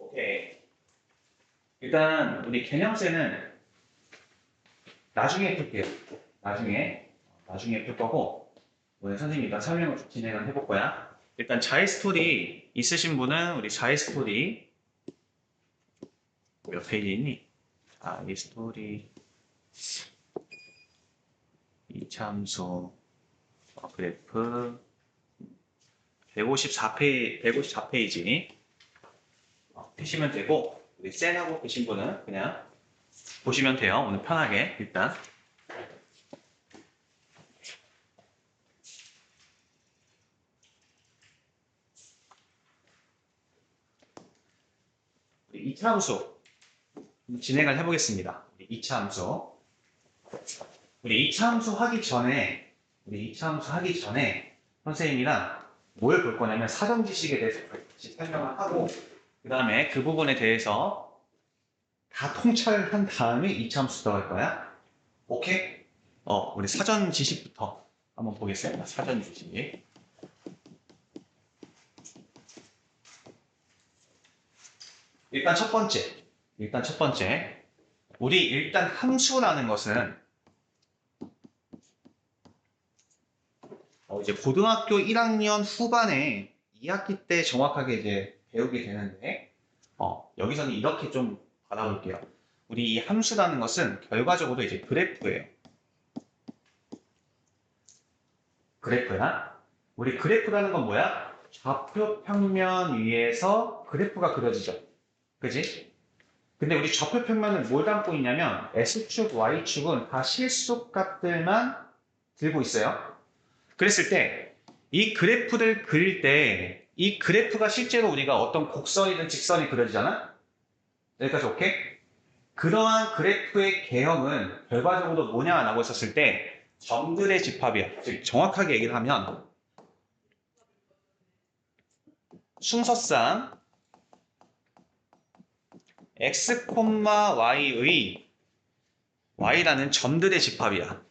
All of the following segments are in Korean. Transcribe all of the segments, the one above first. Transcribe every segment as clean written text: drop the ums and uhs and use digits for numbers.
오케이. 일단 우리 개념세는 나중에 풀게요. 나중에 풀 거고 오늘 선생님이 일단 설명을 좀 진행을 해볼 거야. 일단 자의 스토리 있으신 분은 우리 자의 스토리 몇 페이지 있니? 자의 스토리 이차함수 그래프 154페이지 보시면 되고 우리 쌩하고 계신 분은 그냥 보시면 돼요. 오늘 편하게 일단 우리 2차 함수 진행을 해보겠습니다. 우리 2차 함수 우리 2차 함수 하기 전에 선생님이랑 뭘 볼 거냐면 사전 지식에 대해서 같이 설명을 하고 그 다음에 그 부분에 대해서 다 통찰한 다음에 2차 함수 들어갈 거야. 오케이? 우리 사전 지식부터 한번 보겠습니다. 사전 지식. 일단 첫 번째. 우리 일단 함수라는 것은 이제 고등학교 1학년 후반에 2학기 때 정확하게 이제 배우게 되는데 여기서는 이렇게 좀 받아볼게요. 우리 이 함수라는 것은 결과적으로 이제 그래프예요. 그래프야. 우리 그래프라는 건 뭐야? 좌표 평면 위에서 그래프가 그려지죠. 그지? 근데 우리 좌표 평면은 뭘 담고 있냐면 S축, Y축은 다 실수값들만 들고 있어요. 그랬을 때 이 그래프를 그릴 때 이 그래프가 실제로 우리가 어떤 곡선이든 직선이 그려지잖아? 여기까지 오케이? 그러한 그래프의 개형은 결과적으로 뭐냐라고 했었을 때 점들의 집합이야. 즉 정확하게 얘기를 하면 순서상 x, y의 y라는 점들의 집합이야.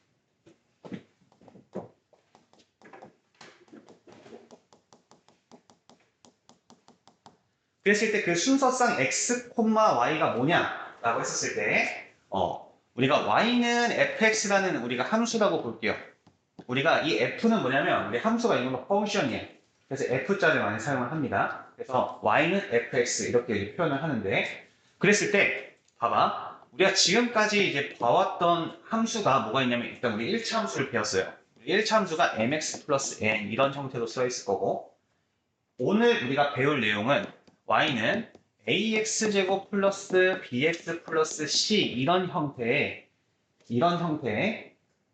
그랬을 때 그 순서상 x, y가 뭐냐라고 했었을 때 우리가 y는 fx라는 우리가 함수라고 볼게요. 우리가 이 f는 뭐냐면 우리 함수가 있는 거 펑션이에요. 그래서 f자를 많이 사용을 합니다. 그래서 y는 fx 이렇게 표현을 하는데 그랬을 때 봐봐. 우리가 지금까지 이제 봐왔던 함수가 뭐가 있냐면 일단 우리 1차 함수를 배웠어요. 1차 함수가 mx 플러스 n 이런 형태로 써 있을 거고 오늘 우리가 배울 내용은 y는 ax제곱 플러스 bx 플러스 c 이런 형태의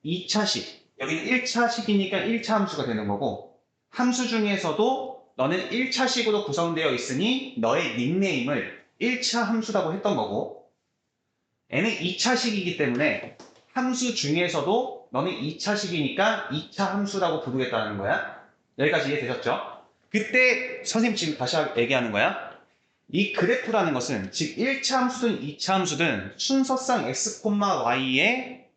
2차식 여기는 1차식이니까 1차 함수가 되는 거고 함수 중에서도 너는 1차식으로 구성되어 있으니 너의 닉네임을 1차 함수라고 했던 거고 n은 2차식이기 때문에 함수 중에서도 너는 2차식이니까 2차 함수라고 부르겠다는 거야. 여기까지 이해되셨죠? 그때 선생님 지금 다시 얘기하는 거야. 이 그래프라는 것은 즉 1차 함수든 2차 함수든 순서상 x, y의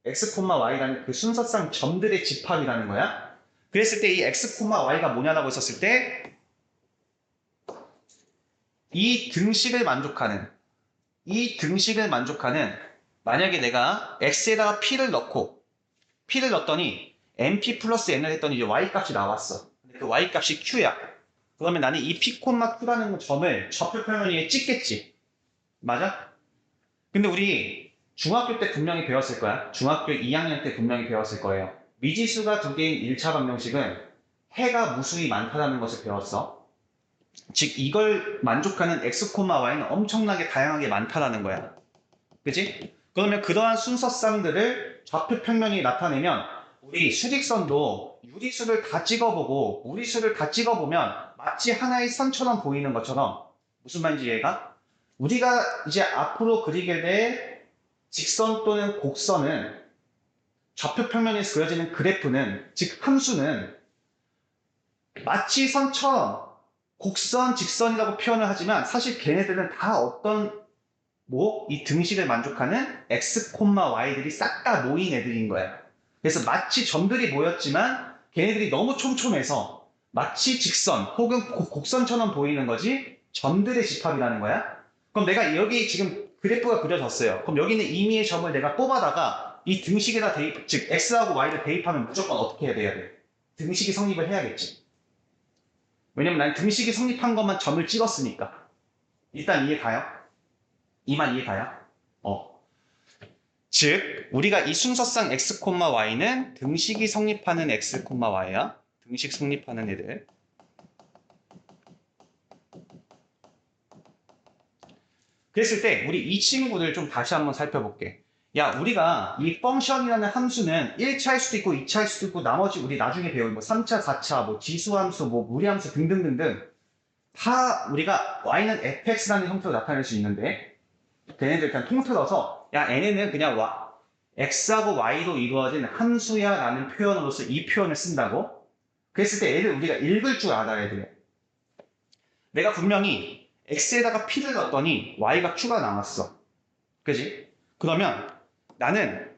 x, y라는 그 순서상 점들의 집합이라는 거야. 그랬을 때 이 x, y가 뭐냐라고 했었을 때 이 등식을 만족하는 만약에 내가 x에다가 p를 넣었더니 np 플러스 n을 했더니 이제 y 값이 나왔어. 근데 그 y 값이 q야. 그러면 나는 이 p, q라는 점을 좌표 평면 위에 찍겠지. 맞아? 근데 우리 중학교 때 분명히 배웠을 거야. 중학교 2학년 때 분명히 배웠을 거예요. 미지수가 두 개인 1차 방정식은 해가 무수히 많다는 것을 배웠어. 즉 이걸 만족하는 x, y는 엄청나게 다양하게 많다라는 거야. 그치? 그러면 그러한 순서쌍들을 좌표 평면이 나타내면 우리 수직선도 유리수를 다 찍어보고 무리수를 다 찍어보면 마치 하나의 선처럼 보이는 것처럼 무슨 말인지 이해가? 우리가 이제 앞으로 그리게 될 직선 또는 곡선은 좌표 평면에서 그려지는 그래프는 즉 함수는 마치 선처럼 곡선, 직선이라고 표현을 하지만 사실 걔네들은 다 어떤 이 등식을 만족하는 x, y들이 싹 다 모인 애들인 거야. 그래서 마치 점들이 모였지만 걔네들이 너무 촘촘해서 마치 직선 혹은 곡선처럼 보이는 거지 점들의 집합이라는 거야. 그럼 내가 여기 지금 그래프가 그려졌어요. 그럼 여기 있는 임의의 점을 내가 뽑아다가 이 등식에다 대입, 즉 x하고 y를 대입하면 무조건 어떻게 해야 돼? 등식이 성립을 해야겠지. 왜냐면 난 등식이 성립한 것만 점을 찍었으니까. 일단 이해 가요? 이만 이해 가요? 즉 우리가 이 순서상 x, y는 등식이 성립하는 x, y야. 등식 성립하는 애들. 그랬을 때 우리 이 친구들 좀 다시 한번 살펴볼게. 야, 우리가 이 펑션이라는 함수는 1차일 수도 있고 2차일 수도 있고 나머지 우리 나중에 배울 뭐 3차, 4차, 뭐 지수함수, 뭐 무리함수 등등등등 다 우리가 y는 fx라는 형태로 나타낼 수 있는데 걔네들 그냥 통틀어서 야, 얘네는 그냥 x하고 y로 이루어진 함수야 라는 표현으로서 이 표현을 쓴다고? 그랬을 때 얘를 우리가 읽을 줄 알아야 돼. 내가 분명히 x에다가 p를 넣었더니 y가 q가 나왔어. 그지? 그러면 나는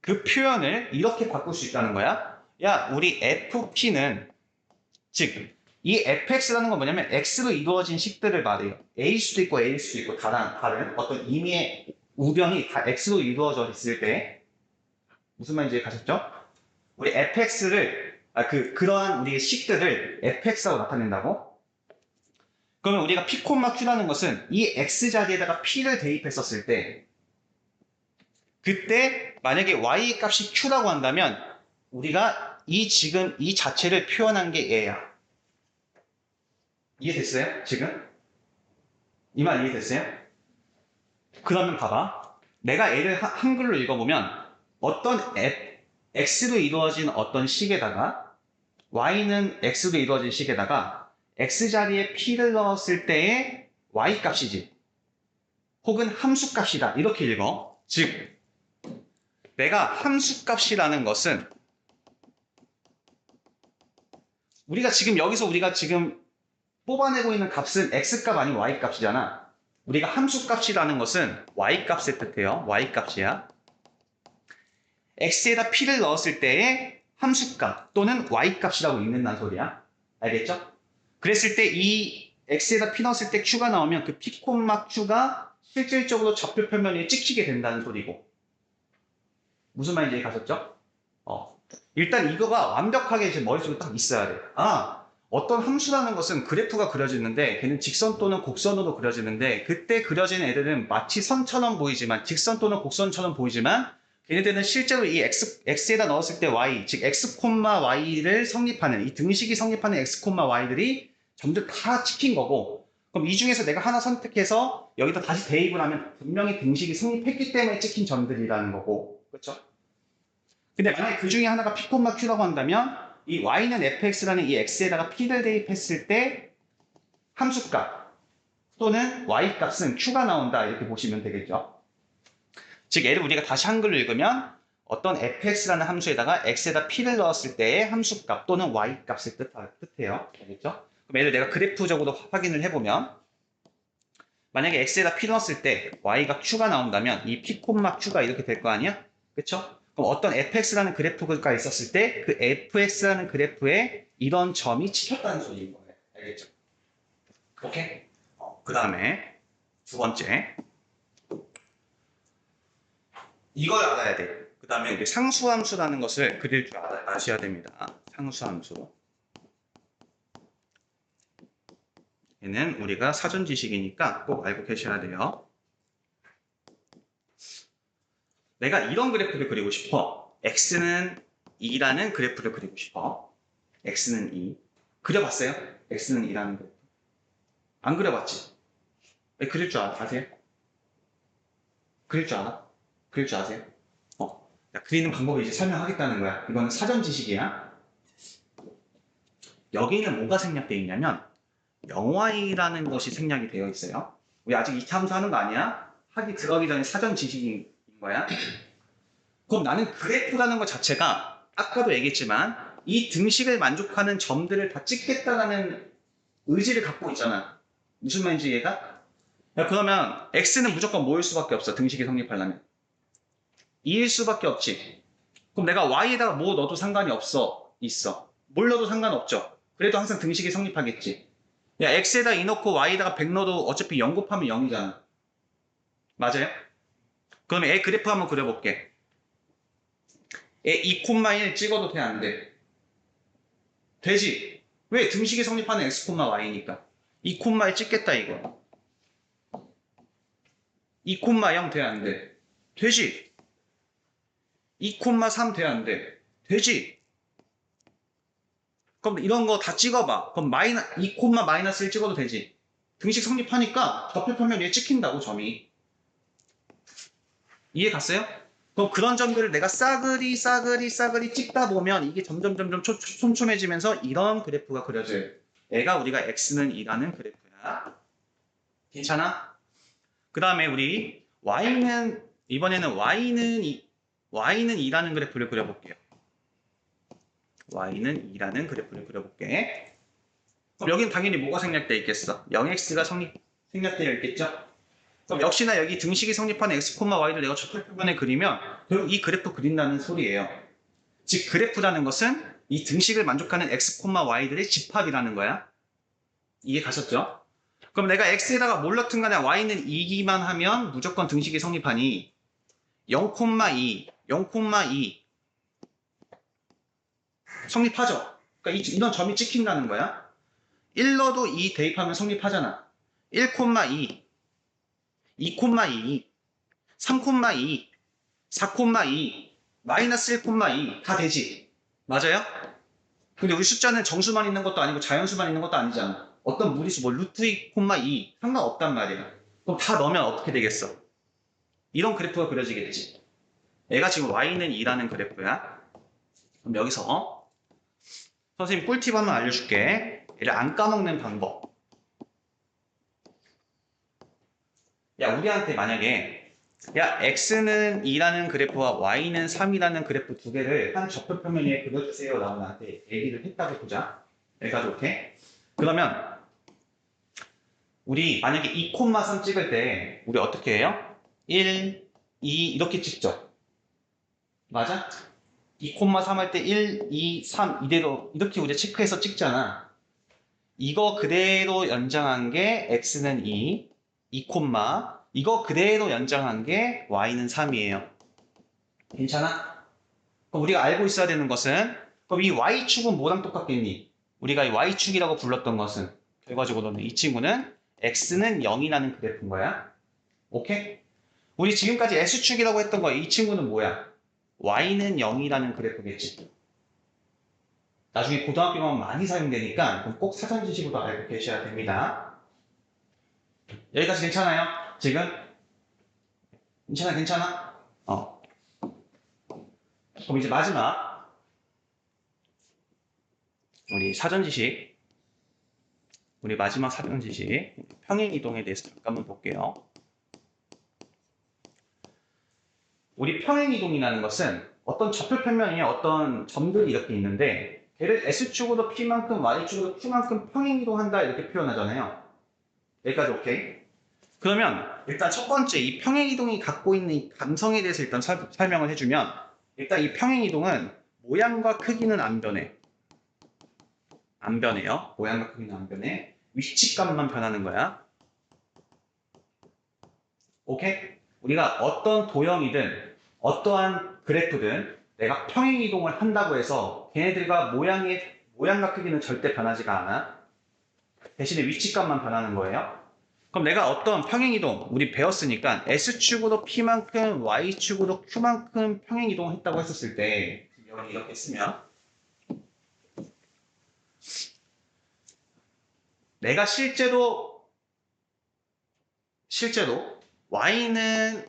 그 표현을 이렇게 바꿀 수 있다는 거야. 야, 우리 fp는 즉 이 fx라는 건 뭐냐면 x로 이루어진 식들을 말해요. a일 수도 있고 a일 수도 있고 다른 어떤 임의의 우변이 다 x로 이루어져 있을 때 무슨 말인지 가셨죠? 우리 fx를 그러한 우리의 식들을 fx라고 나타낸다고? 그러면 우리가 p, q라는 것은 이 x 자리에다가 p를 대입했었을 때 그때 만약에 y 값이 q라고 한다면 우리가 지금 이 자체를 표현한 게 얘야. 이해됐어요? 지금? 이 말 이해됐어요? 그러면 봐봐. 내가 얘를 한글로 읽어보면 어떤 x로 이루어진 어떤 식에다가 y는 x로 이루어진 식에다가 x자리에 p를 넣었을 때의 y값이지. 혹은 함수값이다. 이렇게 읽어. 즉 내가 함수값이라는 것은 우리가 지금 뽑아내고 있는 값은 x값 아니면 y값이잖아. 우리가 함수값이라는 것은 y값을 뜻해요. y값이야. x에다 p를 넣었을 때의 함수값 또는 y값이라고 읽는다는 소리야. 알겠죠? 그랬을 때 이 x에다 p 넣었을 때 q가 나오면 그 p, q가 실질적으로 좌표 표면에 찍히게 된다는 소리고. 무슨 말인지 가셨죠? 일단 이거가 완벽하게 제 머릿속에 딱 있어야 돼. 어떤 함수라는 것은 그래프가 그려지는데 걔는 직선 또는 곡선으로 그려지는데 그때 그려지는 애들은 마치 선처럼 보이지만 직선 또는 곡선처럼 보이지만 걔네들은 실제로 이 x에다 넣었을 때 y, 즉 x, y를 성립하는 이 등식이 성립하는 x, y들이 전부 다 찍힌 거고 그럼 이 중에서 내가 하나 선택해서 여기다 다시 대입을 하면 분명히 등식이 성립했기 때문에 찍힌 점들이라는 거고 그렇죠? 근데 만약에 그 중에 하나가 p, q라고 한다면 이 y는 fx라는 이 x에다가 p를 대입했을 때 함수값 또는 y값은 q가 나온다 이렇게 보시면 되겠죠. 즉 얘를 우리가 다시 한글로 읽으면 어떤 fx라는 함수에다가 x에다 p를 넣었을 때의 함수값 또는 y값을 뜻해요. 알겠죠? 그럼 얘를 내가 그래프적으로 확인을 해보면 만약에 x에다 p 넣었을 때 y가 q가 나온다면 이 p, q가 이렇게 될 거 아니야? 그쵸? 그럼 어떤 fx라는 그래프가 있었을 때 그 fx라는 그래프에 이런 점이 찍혔다는 소리인 거예요. 알겠죠? 오케이? 그 다음에 두 번째 이걸 알아야 돼. 그 다음에 우리 상수함수라는 것을 그릴 줄 아셔야 됩니다. 상수함수. 얘는 우리가 사전 지식이니까 꼭 알고 계셔야 돼요. 내가 이런 그래프를 그리고 싶어. x는 2라는 그래프를 그리고 싶어. x는 2. 그려봤어요? x는 2라는 그래프. 안 그려봤지? 왜 그릴 줄 아세요? 그릴 줄 알아? 그릴 줄 아세요? 그리는 방법을 이제 설명하겠다는 거야. 이거는 사전 지식이야. 여기는 뭐가 생략되어 있냐면 0y라는 것이 생략이 되어 있어요. 우리 아직 2차 함수 하는 거 아니야? 하기 들어가기 전에 사전 지식인 거야. 그럼 나는 그래프라는 것 자체가 아까도 얘기했지만 이 등식을 만족하는 점들을 다 찍겠다라는 의지를 갖고 있잖아. 무슨 말인지 이해가? 야, 그러면 x는 무조건 뭐일 수밖에 없어. 등식이 성립하려면 2일 수밖에 없지. 그럼 내가 y에다가 뭐 넣어도 상관이 있어. 뭘 넣어도 상관없죠. 그래도 항상 등식이 성립하겠지. 야, x에다 2 넣고 y에다가 100 넣어도 어차피 0 곱하면 0이잖아. 맞아요? 그러면 애 그래프 한번 그려볼게. 애 2,1 찍어도 돼, 안 돼? 되지? 왜? 등식이 성립하는 x, y니까. 2,1 찍겠다, 이거. 2,0 돼, 안 돼? 되지? 2,3 돼, 안 돼? 되지? 그럼 이런 거 다 찍어봐. 그럼 2, 마이너스 1 찍어도 되지? 등식 성립하니까 좌표평면 위에 찍힌다고, 점이. 이해 갔어요? 그럼 그런 점들을 내가 싸그리 찍다 보면 이게 점점 촘촘해지면서 이런 그래프가 그려져요. 얘가 우리가 x는 2라는 그래프야. 괜찮아? 그 다음에 우리 이번에는 y는 2라는 그래프를 그려볼게요. y는 2라는 그래프를 그려볼게. 그럼 여기는 당연히 뭐가 생략되어 있겠어? 0x가 생략되어 있겠죠? 그럼 역시나 여기 등식이 성립하는 x, y를 내가 좌표표면에 그리면 결국 이 그래프 그린다는 소리예요. 즉 그래프라는 것은 이 등식을 만족하는 x, y들의 집합이라는 거야. 이해 가셨죠? 그럼 내가 x에다가 뭘 넣든 간에 y는 2기만 하면 무조건 등식이 성립하니 0,2 성립하죠? 그러니까 이런 점이 찍힌다는 거야. 1 넣어도 2 대입하면 성립하잖아. 1,2 2,2, 3,2, 4,2, 마이너스 1,2 다 되지. 맞아요? 근데 우리 숫자는 정수만 있는 것도 아니고 자연수만 있는 것도 아니잖아. 어떤 무리수, 뭐 루트 2,2 상관없단 말이야. 그럼 다 넣으면 어떻게 되겠어? 이런 그래프가 그려지겠지. 얘가 지금 y는 2라는 그래프야. 그럼 여기서 선생님 꿀팁 한번 알려줄게. 얘를 안 까먹는 방법. 야, 우리한테 만약에 야, x는 2라는 그래프와 y는 3이라는 그래프 두 개를 한 좌표평면 위에 그려주세요 라고 나한테 얘기를 했다고 보자. 여기까지 오케이? 그러면 우리 만약에 2,3 찍을 때 우리 어떻게 해요? 1, 2 이렇게 찍죠. 맞아? 2,3 할 때 1, 2, 3 이대로 이렇게 우리 체크해서 찍잖아. 이거 그대로 연장한 게 x는 2, 2, 이거 그대로 연장한 게 y는 3이에요. 괜찮아? 그럼 우리가 알고 있어야 되는 것은 그럼 이 y축은 뭐랑 똑같겠니? 우리가 이 y축이라고 불렀던 것은 결과적으로는 이 친구는 x는 0이라는 그래프인 거야. 오케이? 우리 지금까지 s축이라고 했던 거 이 친구는 뭐야? y는 0이라는 그래프겠지. 나중에 고등학교 가면 많이 사용되니까 꼭 사전 지식으로 알고 계셔야 됩니다. 여기까지 괜찮아요? 지금? 괜찮아? 그럼 이제 마지막 우리 마지막 사전 지식 평행 이동에 대해서 잠깐만 볼게요. 우리 평행 이동이라는 것은 어떤 좌표평면에 어떤 점들이 이렇게 있는데 걔를 S축으로 P만큼 Y축으로 Q만큼 평행 이동한다 이렇게 표현하잖아요. 여기까지 오케이? 그러면 일단 첫 번째 이 평행 이동이 갖고 있는 이 감성에 대해서 일단 설명을 해주면 일단 이 평행 이동은 모양과 크기는 안 변해. 안 변해요. 모양과 크기는 안 변해. 위치값만 변하는 거야. 오케이? 우리가 어떤 도형이든 어떠한 그래프든 내가 평행 이동을 한다고 해서 걔네들과 모양과 크기는 절대 변하지가 않아. 대신에 위치값만 변하는 거예요. 그럼 내가 어떤 평행 이동 우리 배웠으니까 S축으로 P만큼 Y축으로 Q만큼 평행 이동을 했다고 했었을 때 여기 이렇게 쓰면 내가 실제로 Y는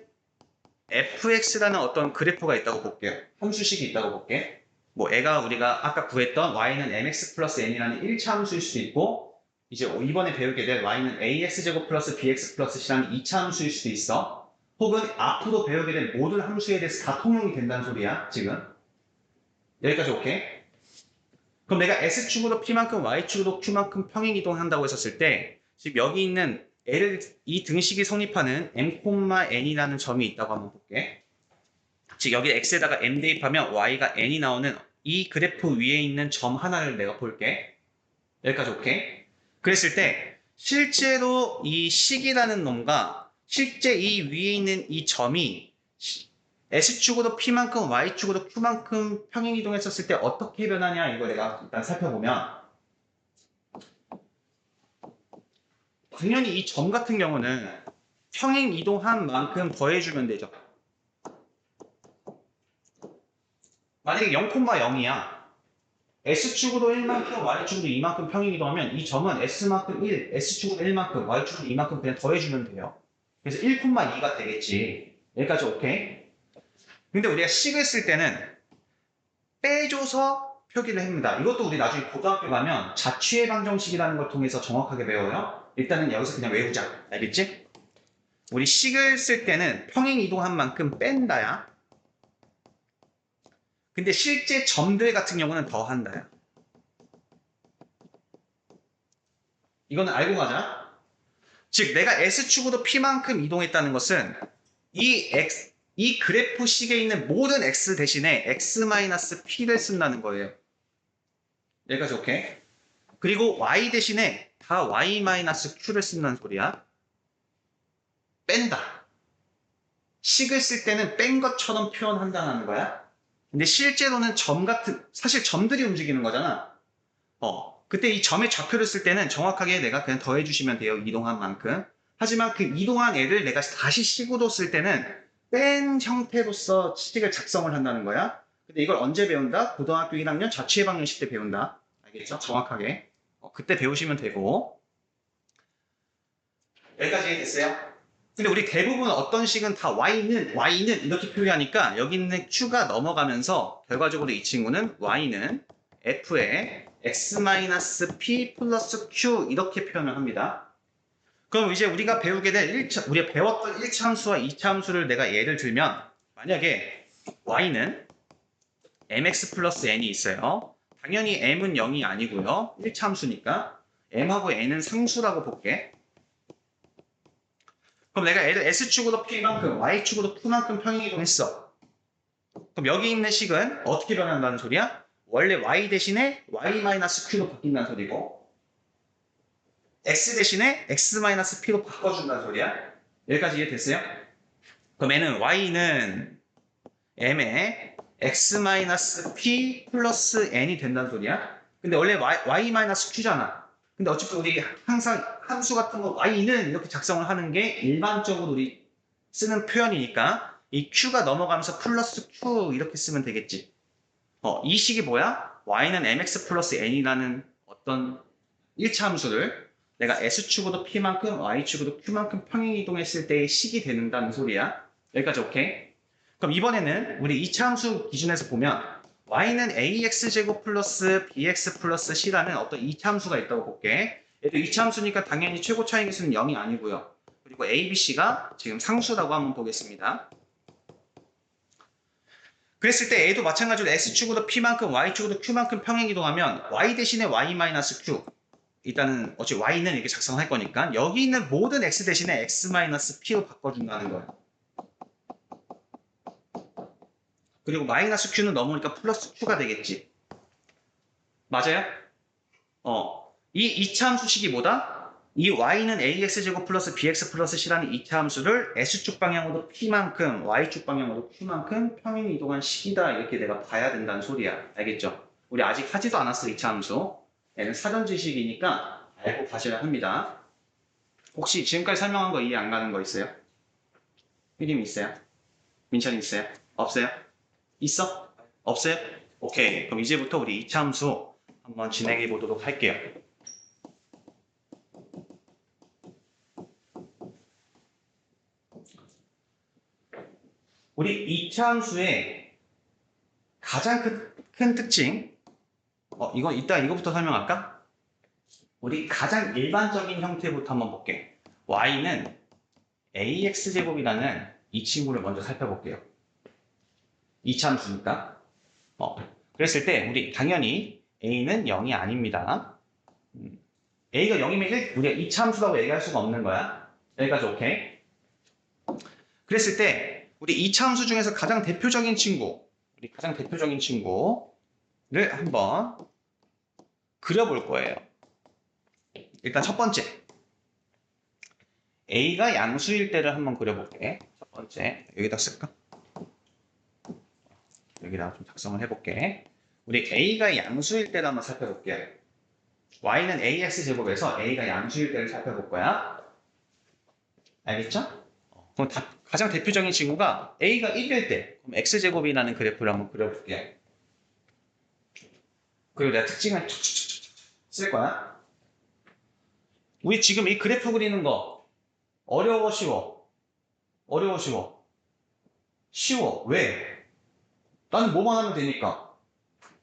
fx라는 어떤 그래프가 있다고 볼게요. 함수식이 있다고 볼게. 뭐 애가 우리가 아까 구했던 y는 mx 플러스 n이라는 1차 함수일 수도 있고 이제 이번에 배우게 될 y는 ax제곱 플러스 bx 플러스 c라는 2차 함수일 수도 있어. 혹은 앞으로 배우게 될 모든 함수에 대해서 다 통용이 된다는 소리야. 지금. 여기까지 오케이? 그럼 내가 S축으로 P만큼 Y축으로 Q만큼 평행이동한다고 했었을 때 지금 여기 있는 이 등식이 성립하는 m,n이라는 점이 있다고 한번 볼게. 즉 여기 x에다가 m 대입하면 y가 n이 나오는 이 그래프 위에 있는 점 하나를 내가 볼게. 여기까지 오케이? 그랬을 때 실제로 이 식이라는 놈과 실제 이 위에 있는 이 점이 S축으로 P만큼 Y축으로 Q만큼 평행이동했었을 때 어떻게 변하냐 이거 내가 일단 살펴보면 당연히 이 점 같은 경우는 평행이동한 만큼 더해주면 되죠. 만약에 0,0이야. S축으로 1만큼, Y축으로 2만큼 평행이동하면 이 점은 S만큼 1, S축으로 1만큼, Y축으로 2만큼 그냥 더해주면 돼요. 그래서 1,2가 되겠지. 여기까지 오케이? 근데 우리가 식을 쓸 때는 빼줘서 표기를 합니다. 이것도 우리 나중에 고등학교 가면 자취의 방정식이라는 걸 통해서 정확하게 배워요. 일단은 여기서 그냥 외우자. 알겠지? 우리 식을 쓸 때는 평행이동한 만큼 뺀다야. 근데 실제 점들 같은 경우는 더한다야. 이거는 알고 가자. 즉 내가 S축으로 P만큼 이동했다는 것은 이 그래프 식에 있는 모든 X 대신에 X-P를 쓴다는 거예요. 여기까지 오케이? 그리고 Y 대신에 다 Y-Q를 쓴다는 소리야. 뺀다. 식을 쓸 때는 뺀 것처럼 표현한다는 거야. 근데 실제로는 사실 점들이 움직이는 거잖아. 그때 이 점의 좌표를 쓸 때는 정확하게 내가 그냥 더해주시면 돼요. 이동한 만큼. 하지만 그 이동한 애를 내가 다시 식으로 쓸 때는 뺀 형태로서 식을 작성을 한다는 거야. 근데 이걸 언제 배운다? 고등학교 1학년 자취의 방정식 때 배운다. 알겠죠? 정확하게. 그때 배우시면 되고. 여기까지 됐어요? 근데 우리 대부분 어떤 식은 다 Y는 이렇게 표기하니까 여기 있는 Q가 넘어가면서 결과적으로 이 친구는 Y는 F에 X-P 플러스 Q 이렇게 표현을 합니다. 그럼 이제 우리가 배우게 될 우리가 배웠던 1차 함수와 2차 함수를 내가 예를 들면 만약에 Y는 mx 플러스 n이 있어요. 당연히 m은 0이 아니고요. 1차 함수니까 m하고 n은 상수라고 볼게. 그럼 내가 얘를 S축으로 P만큼, Y축으로 Q만큼 평행이동했어. 그럼 여기 있는 식은 어떻게 변한다는 소리야? 원래 Y 대신에 Y-Q로 바뀐다는 소리고 X 대신에 X-P로 바꿔준다는 소리야. 여기까지 이해됐어요? 그럼 얘는 Y는 M에 X-P 플러스 N이 된다는 소리야. 근데 원래 Y-Q잖아. 근데 어차피 우리 항상 함수 같은 거 Y는 이렇게 작성을 하는 게 일반적으로 우리 쓰는 표현이니까 이 Q가 넘어가면서 플러스 Q 이렇게 쓰면 되겠지. 이 식이 뭐야? Y는 mx 플러스 n이라는 어떤 1차 함수를 내가 S축으로 P만큼 Y축으로 Q만큼 평행이동했을 때의 식이 된다는 소리야. 여기까지 오케이? 그럼 이번에는 우리 2차 함수 기준에서 보면 Y는 AX제곱 플러스 BX 플러스 C라는 어떤 2차 함수가 있다고 볼게. 얘도 2차 함수니까 당연히 최고 차이 계수는 0이 아니고요. 그리고 A, B, C가 지금 상수라고 한번 보겠습니다. 그랬을 때 A도 마찬가지로 S축으로 P만큼 Y축으로 Q만큼 평행이동하면 Y 대신에 Y-Q 일단은 어차피 Y는 이렇게 작성할 거니까 여기 있는 모든 X 대신에 X-P로 바꿔준다는 거야. 그리고 마이너스 Q는 넘으니까 플러스 Q가 되겠지. 맞아요? 이 2차 함수식이 뭐다? 이 Y는 AX제곱 플러스 BX 플러스 C라는 2차 함수를 S축 방향으로 P만큼 Y축 방향으로 Q만큼 평행 이동한 식이다. 이렇게 내가 봐야 된다는 소리야. 알겠죠? 우리 아직 하지도 않았어 2차 함수. 얘는 사전 지식이니까 알고 가셔야 합니다. 혹시 지금까지 설명한 거 이해 안 가는 거 있어요? 휘림 있어요? 민찬이 있어요? 없어요? 있어? 없어요? 오케이. 그럼 이제부터 우리 2차 함수 한번 진행해 보도록 할게요. 우리 2차 함수의 가장 큰 특징 이따 이거부터 설명할까? 우리 가장 일반적인 형태부터 한번 볼게. Y는 AX제곱이라는 이 친구를 먼저 살펴볼게요. 2차 함수니까. 그랬을 때 우리 당연히 A는 0이 아닙니다. A가 0이면 우리가 2차 함수라고 얘기할 수가 없는 거야. 여기까지 오케이? 그랬을 때 우리 2차 함수 중에서 가장 대표적인 친구를 한번 그려볼 거예요. 일단 첫 번째, A가 양수일 때를 한번 그려볼게. 첫 번째, 여기다 쓸까? 여기다 좀 작성을 해볼게. 우리 A가 양수일 때를 한번 살펴볼게요. Y는 AX제곱에서 A가 양수일 때를 살펴볼 거야. 알겠죠? 그럼 가장 대표적인 친구가 A가 1일 때, 그럼 X제곱이라는 그래프를 한번 그려볼게요. 그리고 내가 특징을 쓸 거야. 우리 지금 이 그래프 그리는 거 어려워, 쉬워? 어려워, 쉬워? 쉬워. 왜? 나는 뭐만 하면 되니까.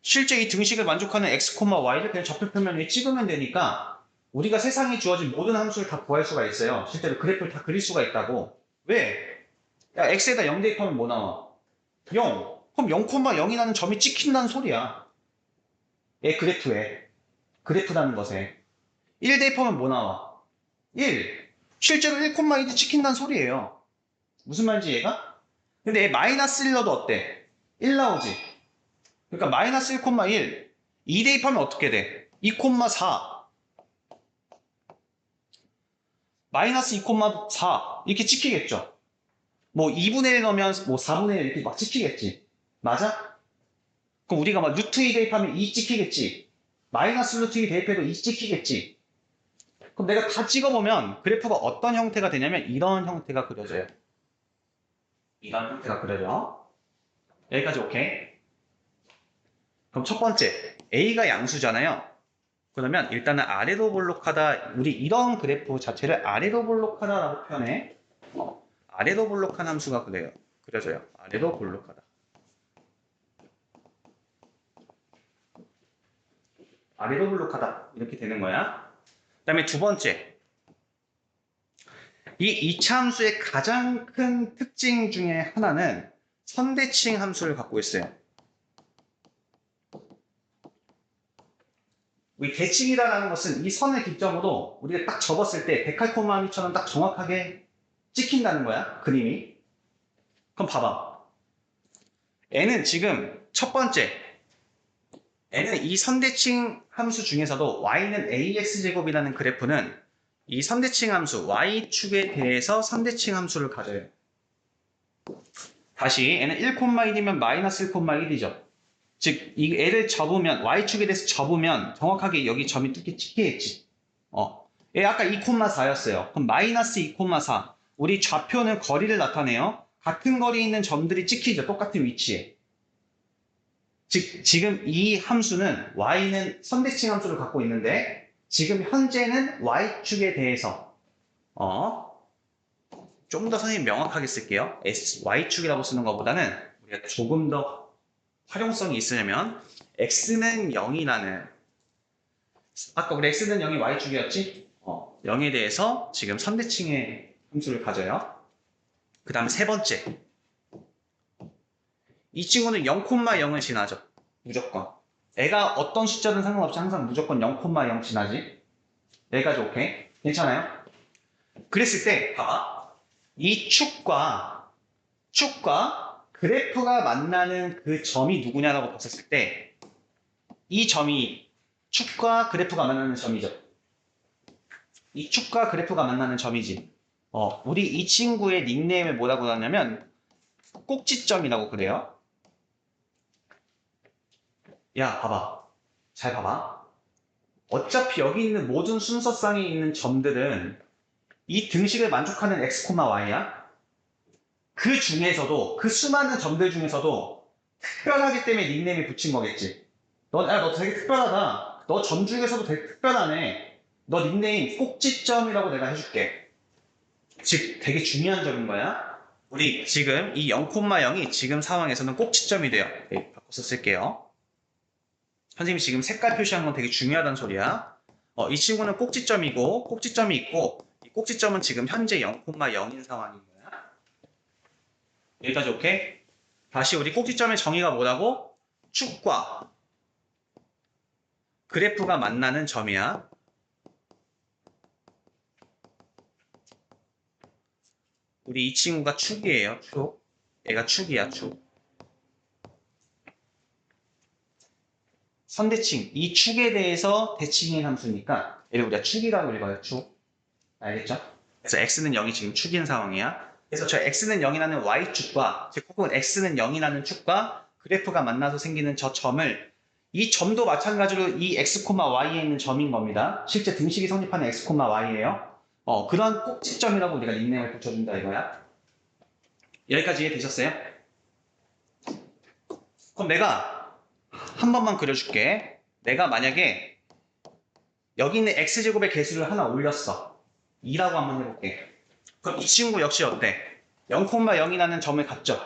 실제 이 등식을 만족하는 x, y를 그냥 좌표표면 위에 찍으면 되니까 우리가 세상에 주어진 모든 함수를 다 구할 수가 있어요. 실제로 그래프를 다 그릴 수가 있다고. 왜? 야, x에다 0 대입하면 뭐 나와? 0. 그럼 0,0이라는 점이 찍힌다는 소리야. 얘 그래프에. 그래프라는 것에. 1 대입하면 뭐 나와? 1. 실제로 1,1이 찍힌다는 소리예요. 무슨 말인지 얘가? 근데 얘 마이너스 1 넣어도 어때? 1 나오지? 그러니까 마이너스 1,1. 2 대입하면 어떻게 돼? 2,4. 마이너스 2,4. 이렇게 찍히겠죠? 뭐 2분의 1 넣으면 뭐 4분의 1 이렇게 막 찍히겠지? 맞아? 그럼 우리가 막 루트 2 대입하면 2 찍히겠지? 마이너스 루트 2 대입해도 2 찍히겠지? 그럼 내가 다 찍어보면 그래프가 어떤 형태가 되냐면 이런 형태가 그려져요. 이런 형태가 그려져. 여기까지 오케이? 그럼 첫 번째, A가 양수잖아요. 그러면 일단은 아래로 볼록하다, 우리 이런 그래프 자체를 아래로 볼록하다라고 표현해. 아래로 볼록한 함수가 그려져요. 아래로 볼록하다. 아래로 볼록하다. 이렇게 되는 거야. 그 다음에 두 번째, 이 이차함수의 가장 큰 특징 중에 하나는 선대칭 함수를 갖고 있어요. 우리 대칭이라는 것은 이 선을 기점으로 우리가 딱 접었을 때 데칼코마니처럼 딱 정확하게 찍힌다는 거야, 그림이. 그럼 봐봐. N은 지금 첫 번째, N은 이 선대칭 함수 중에서도 Y는 AX제곱이라는 그래프는 이 선대칭 함수 Y축에 대해서 선대칭 함수를 가져요. 다시 N은 1,1이면 마이너스 1,1이죠. 즉, 이 L을 접으면, Y축에 대해서 접으면 정확하게 여기 점이 뚜렷이 찍히겠지. 얘 아까 2,4였어요. 그럼 마이너스 2,4. 우리 좌표는 거리를 나타내요. 같은 거리에 있는 점들이 찍히죠. 똑같은 위치에. 즉, 지금 이 함수는 Y는 선대칭 함수를 갖고 있는데 지금 현재는 Y축에 대해서 좀 더 선생님 명확하게 쓸게요. Y축이라고 쓰는 것보다는 우리가 조금 더 활용성이 있으려면 X는 0이라는 아까 우리 X는 0이 Y축이었지? 0에 대해서 지금 선대칭의 함수를 가져요. 그 다음 세 번째, 이 친구는 0,0을 지나죠. 무조건. 애가 어떤 숫자든 상관없이 항상 무조건 0,0 지나지. 여기까지 오케이? 괜찮아요? 그랬을 때 봐봐. 이 축과 그래프가 만나는 그 점이 누구냐라고 봤었을 때 이 점이 축과 그래프가 만나는 점이죠. 이 축과 그래프가 만나는 점이지. 우리 이 친구의 닉네임을 뭐라고 하냐면 꼭지점이라고 그래요. 야, 봐봐. 잘 봐봐. 어차피 여기 있는 모든 순서상에 있는 점들은 이 등식을 만족하는 x, y야. 그 중에서도, 그 수많은 점들 중에서도 특별하기 때문에 닉네임이 붙인 거겠지. 너 되게 특별하다. 너 점 중에서도 되게 특별하네. 너 닉네임 꼭지점이라고 내가 해줄게. 즉, 되게 중요한 점인 거야. 우리 지금 이 0,0이 지금 상황에서는 꼭지점이 돼요. 네, 바꿔서 쓸게요. 선생님이 지금 색깔 표시한 건 되게 중요하다는 소리야. 이 친구는 꼭지점이고, 꼭지점이 있고, 이 꼭지점은 지금 현재 0,0인 상황인 거야. 여기까지 오케이? 다시 우리 꼭지점의 정의가 뭐라고? 축과 그래프가 만나는 점이야. 우리 이 친구가 축이에요, 축. 얘가 축이야, 축. 선대칭, 이 축에 대해서 대칭의 함수니까 얘를 우리가 축이라고 읽어요. 축. 알겠죠? 그래서 x는 0이 지금 축인 상황이야. 그래서 저 x는 0이라는 y축과 즉 혹은 x는 0이라는 축과 그래프가 만나서 생기는 저 점을 이 점도 마찬가지로 이 x, y에 있는 점인 겁니다. 실제 등식이 성립하는 x, y예요. 그런 꼭지점이라고 우리가 닉네임을 붙여준다 이거야. 여기까지 이해되셨어요? 그럼 내가 한 번만 그려줄게. 내가 만약에 여기 있는 x제곱의 개수를 하나 올렸어. 2라고 한번 해볼게. 그럼 이 친구 역시 어때? 0,0이라는 점을 갖죠.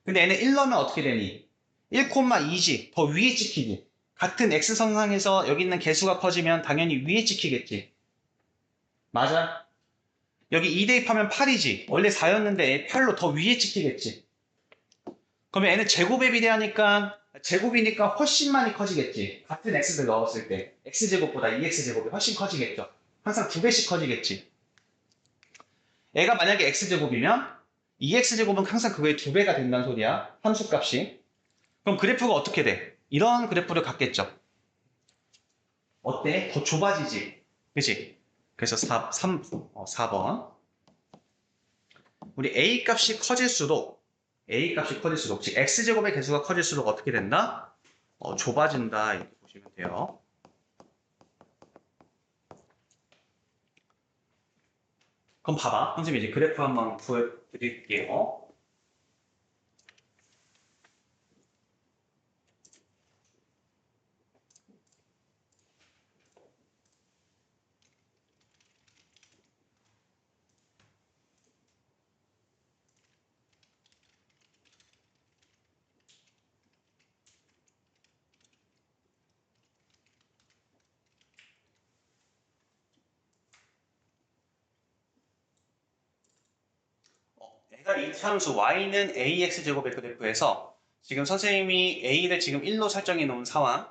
근데 얘는 1 넣으면 어떻게 되니? 1,2지. 더 위에 찍히지. 같은 x선상에서 여기 있는 개수가 커지면 당연히 위에 찍히겠지. 맞아? 여기 2 대입하면 8이지. 원래 4였는데 8로 더 위에 찍히겠지. 그러면 얘는 제곱에 비례하니까 제곱이니까 훨씬 많이 커지겠지. 같은 x를 넣었을 때 x제곱보다 2x제곱이 훨씬 커지겠죠. 항상 2배씩 커지겠지. 얘가 만약에 x제곱이면 2x제곱은 항상 그거의 2배가 된다는 소리야. 함수값이. 그럼 그래프가 어떻게 돼? 이런 그래프를 갖겠죠. 어때? 더 좁아지지. 그치? 그래서 4번. 우리 a 값이 커질수록 즉 x제곱의 개수가 커질수록 어떻게 된다? 좁아진다 이렇게 보시면 돼요. 그럼 봐봐. 선생님이 이제 그래프 한번 보여드릴게요. 얘가 이 함수 y는 ax제곱의 그래프에서 지금 선생님이 a를 지금 1로 설정해 놓은 상황.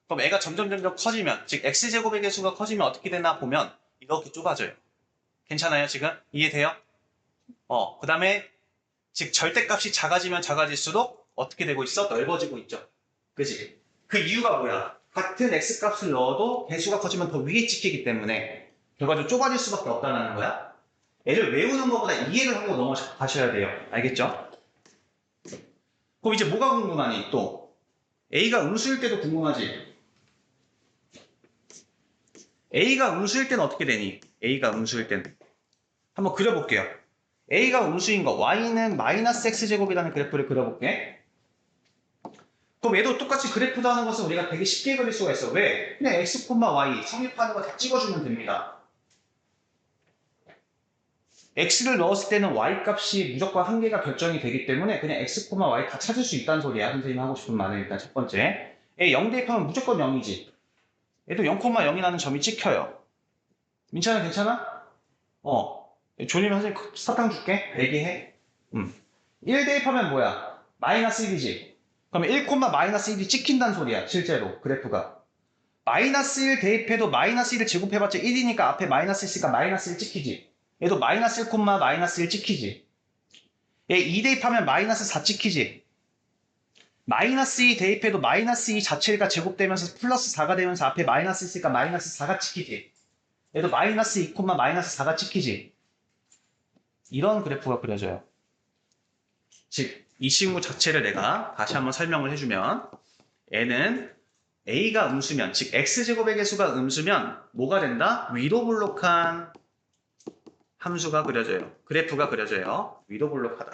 그럼 애가 점점 커지면, 즉 x제곱의 개수가 커지면 어떻게 되나 보면 이렇게 좁아져요. 괜찮아요 지금? 이해돼요? 그 다음에 즉 절대값이 작아지면 작아질수록 어떻게 되고 있어? 넓어지고 있죠. 그지? 그 이유가 뭐야? 같은 x값을 넣어도 개수가 커지면 더 위에 찍히기 때문에 결과적으로 좁아질 수밖에 없다는 거야. 얘를 외우는 것보다 이해를 하고 넘어가셔야 돼요. 알겠죠? 그럼 이제 뭐가 궁금하니 또? A가 음수일 때도 궁금하지? A가 음수일 때는 어떻게 되니? A가 음수일 때는 한번 그려볼게요. A가 음수인 거 Y는 마이너스 X제곱이라는 그래프를 그려볼게. 그럼 얘도 똑같이 그래프도 하는 것은 우리가 되게 쉽게 그릴 수가 있어. 왜? 그냥 X, Y 성립하는 거 다 찍어주면 됩니다. X를 넣었을 때는 Y 값이 무조건 한 개가 결정이 되기 때문에 그냥 X, Y 다 찾을 수 있다는 소리야. 선생님이 하고 싶은 말은 일단 첫 번째. 얘 0 대입하면 무조건 0이지. 얘도 0,0이라는 점이 찍혀요. 민찬아 괜찮아? 졸리면 선생님 사탕 줄게. 얘기해. 1 대입하면 뭐야? 마이너스 1이지. 그러면 1, 마이너스 1이 찍힌다는 소리야. 실제로 그래프가. 마이너스 1 대입해도 마이너스 1을 제곱해봤자 1이니까 앞에 마이너스 있으니까 마이너스 1 찍히지. 얘도 마이너스 1, 마이너스 1 찍히지. 얘 2 대입하면 마이너스 4 찍히지. 마이너스 2 대입해도 마이너스 2 자체가 제곱되면서 플러스 4가 되면서 앞에 마이너스 있으니까 마이너스 4가 찍히지. 얘도 마이너스 2, 마이너스 4가 찍히지. 이런 그래프가 그려져요. 즉, 이 친구 자체를 내가 다시 한번 설명을 해주면 얘는 A가 음수면, 즉 X제곱의 개수가 음수면 뭐가 된다? 위로 볼록한 함수가 그려져요. 그래프가 그려져요. 위로 볼록하다.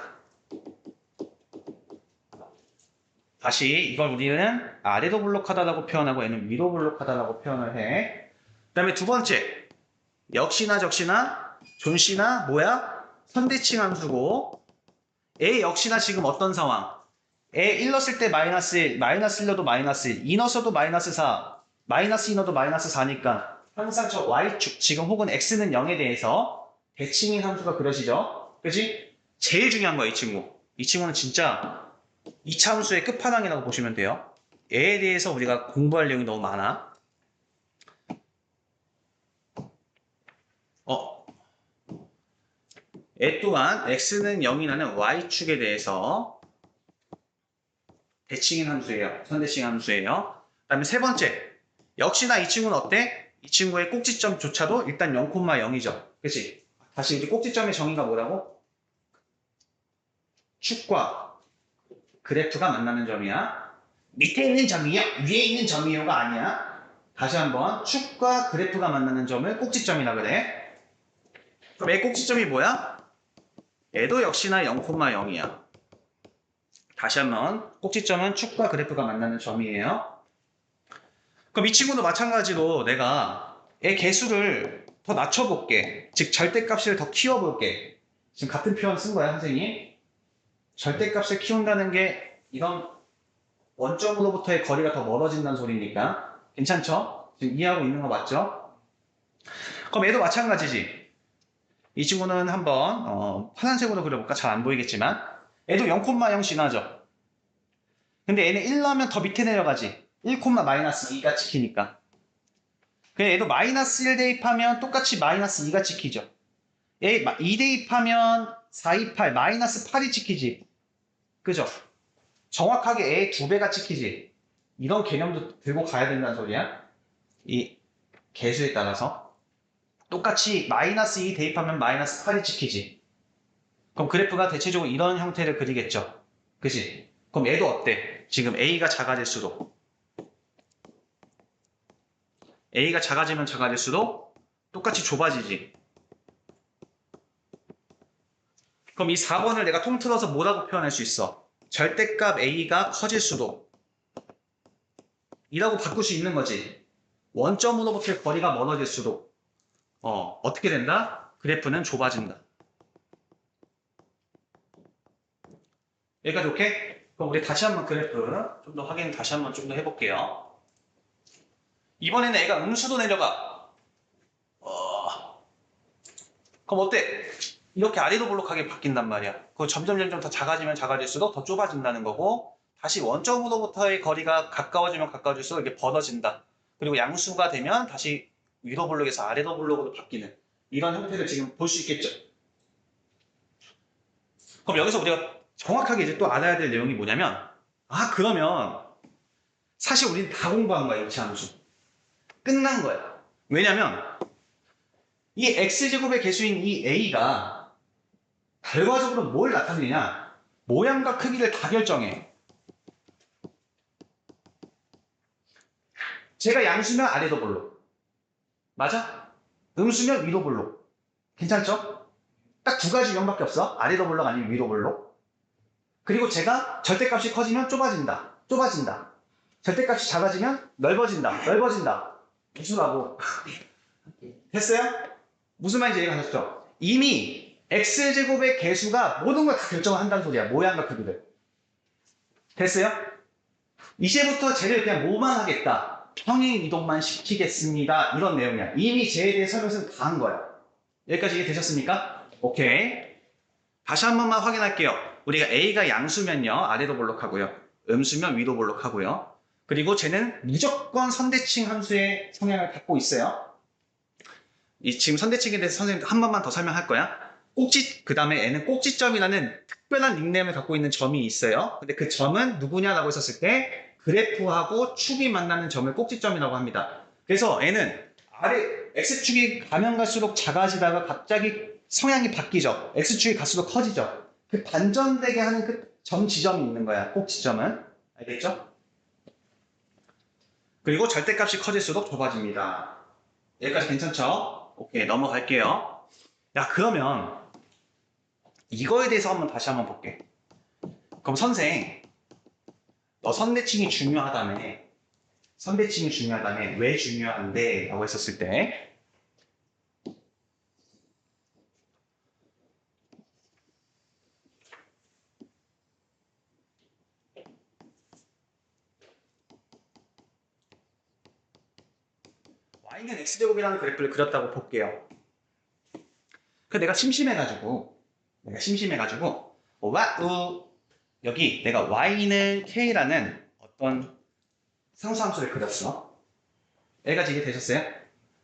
다시 이걸 우리는 아래로 볼록하다라고 표현하고 얘는 위로 볼록하다라고 표현을 해. 그 다음에 두 번째, 역시나 적시나 존시나 뭐야? 선대칭 함수고 A 역시나 지금 어떤 상황? A 1 넣었을 때 마이너스 1, 마이너스 1 넣어도 마이너스 1, 2 넣어도 마이너스 4, 마이너스 2 넣어도 마이너스 4니까 항상 저 Y축, 지금 혹은 X는 0에 대해서 대칭인 함수가 그려지죠? 그지? 제일 중요한 거야, 이 친구. 이 친구는 진짜 2차 함수의 끝판왕이라고 보시면 돼요. 얘에 대해서 우리가 공부할 내용이 너무 많아. 얘 또한 X는 0이라는 Y축에 대해서 대칭인 함수예요. 선대칭 함수예요. 그 다음에 세 번째, 역시나 이 친구는 어때? 이 친구의 꼭지점조차도 일단 0,0이죠. 그치? 다시 우리 꼭지점의 정의가 뭐라고? 축과 그래프가 만나는 점이야. 밑에 있는 점이요? 위에 있는 점이요가 아니야. 다시 한번 축과 그래프가 만나는 점을 꼭지점이라 그래. 그럼 이 꼭지점이 뭐야? 얘도 역시나 0,0이야. 다시 한번 꼭지점은 축과 그래프가 만나는 점이에요. 그럼 이 친구도 마찬가지로 내가 얘 개수를 더 낮춰볼게. 즉 절대값을 더 키워볼게. 지금 같은 표현 쓴 거야 선생님. 절대값을 키운다는 게 이런 원점으로부터의 거리가 더 멀어진다는 소리니까 괜찮죠? 지금 이해하고 있는 거 맞죠? 그럼 얘도 마찬가지지. 이 친구는 한번 파란색으로 그려볼까? 잘 안 보이겠지만 얘도 0,0 지나죠. 근데 얘는 1 넣으면 더 밑에 내려가지. 1,-2가 찍히니까. 그냥 얘도 -1 대입하면 똑같이 -2가 찍히죠. 얘 2 대입하면 4, 2, 8, -8이 찍히지. 그죠? 정확하게 얘의 2배가 찍히지. 이런 개념도 들고 가야 된다는 소리야. 이 개수에 따라서. 똑같이 -2 대입하면 -8이 찍히지. 그럼 그래프가 대체적으로 이런 형태를 그리겠죠. 그치? 그럼 얘도 어때? 지금 A가 작아질수록 A가 작아지면 작아질수록 똑같이 좁아지지. 그럼 이 4번을 내가 통틀어서 뭐라고 표현할 수 있어? 절대값 A가 커질수록 이라고 바꿀 수 있는 거지. 원점으로부터의 거리가 멀어질수록 어떻게 된다? 그래프는 좁아진다. 여기까지 오케이? 그럼 우리 다시 한번 그래프 좀 더 확인 다시 한번 좀 더 해볼게요. 이번에는 애가 음수로 내려가. 그럼 어때? 이렇게 아래로 볼록하게 바뀐단 말이야. 그 점점 더 작아지면 작아질수록 더 좁아진다는 거고 다시 원점으로부터의 거리가 가까워지면 가까워질수록 이게 벌어진다. 그리고 양수가 되면 다시 위로 볼록에서 아래로 볼록으로 바뀌는 이런 형태를 지금 볼 수 있겠죠. 그럼 여기서 우리가 정확하게 이제 또 알아야 될 내용이 뭐냐면 그러면 사실 우리는 다 공부한 거야. 일치함수. 끝난 거야. 왜냐면 이 x제곱의 개수인 이 a가 결과적으로 뭘 나타내냐? 모양과 크기를 다 결정해. 제가 양수면 아래로 볼록. 맞아? 음수면 위로 볼록. 괜찮죠? 딱 두 가지 유형밖에 없어. 아래로 볼록 아니면 위로 볼록. 그리고 제가 절대값이 커지면 좁아진다. 좁아진다. 절대값이 작아지면 넓어진다. 넓어진다. 무슨하고 됐어요? 무슨 말인지 이해가 가셨죠? 이미 x제곱의 개수가 모든 걸 다 결정을 한다는 소리야. 모양과 크기를. 됐어요? 이제부터 쟤를 그냥 뭐만 하겠다. 평행 이동만 시키겠습니다. 이런 내용이야. 이미 쟤에 대해 설명은 다 한 거야. 여기까지 이해되셨습니까? 오케이. 다시 한 번만 확인할게요. 우리가 A가 양수면요. 아래로 볼록하고요. 음수면 위로 볼록하고요. 그리고 쟤는 무조건 선대칭 함수의 성향을 갖고 있어요. 이 지금 선대칭에 대해서 선생님 한 번만 더 설명할 거야. 그 다음에 N은 꼭지점이라는 특별한 닉네임을 갖고 있는 점이 있어요. 근데 그 점은 누구냐라고 했었을 때 그래프하고 축이 만나는 점을 꼭지점이라고 합니다. 그래서 N은 X축이 가면 갈수록 작아지다가 갑자기 성향이 바뀌죠. X축이 갈수록 커지죠. 그 반전되게 하는 그 점 지점이 있는 거야. 꼭지점은. 알겠죠? 그리고 절대값이 커질수록 좁아집니다. 여기까지 괜찮죠? 오케이, 넘어갈게요. 야, 그러면 이거에 대해서 다시 한번 볼게. 그럼 선생, 너 선대칭이 중요하다며. 선대칭이 중요하다며. 왜 중요한데? 라고 했었을 때 y는 x제곱이라는 그래프를 그렸다고 볼게요. 그 내가 심심해가지고 여기 내가 y는 k라는 어떤 상수함수를 그렸어. 여기까지 이해되셨어요?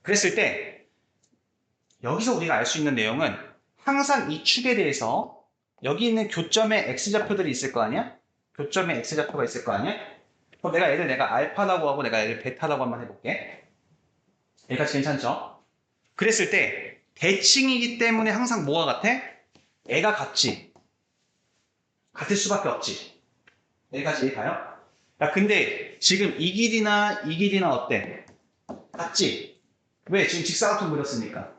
그랬을 때 여기서 우리가 알 수 있는 내용은 항상 이 축에 대해서 여기 있는 교점에 x좌표들이 있을 거 아니야? 교점에 x좌표가 있을 거 아니야? 그럼 내가 알파라고 하고 내가 얘를 베타라고 한번 해볼게. 여기까지 괜찮죠? 그랬을 때 대칭이기 때문에 항상 뭐가 같아? 애가 같지. 같을 수밖에 없지. 여기까지 가요? 야, 근데 지금 이 길이나 어때? 같지? 왜? 지금 직사각형 그렸으니까.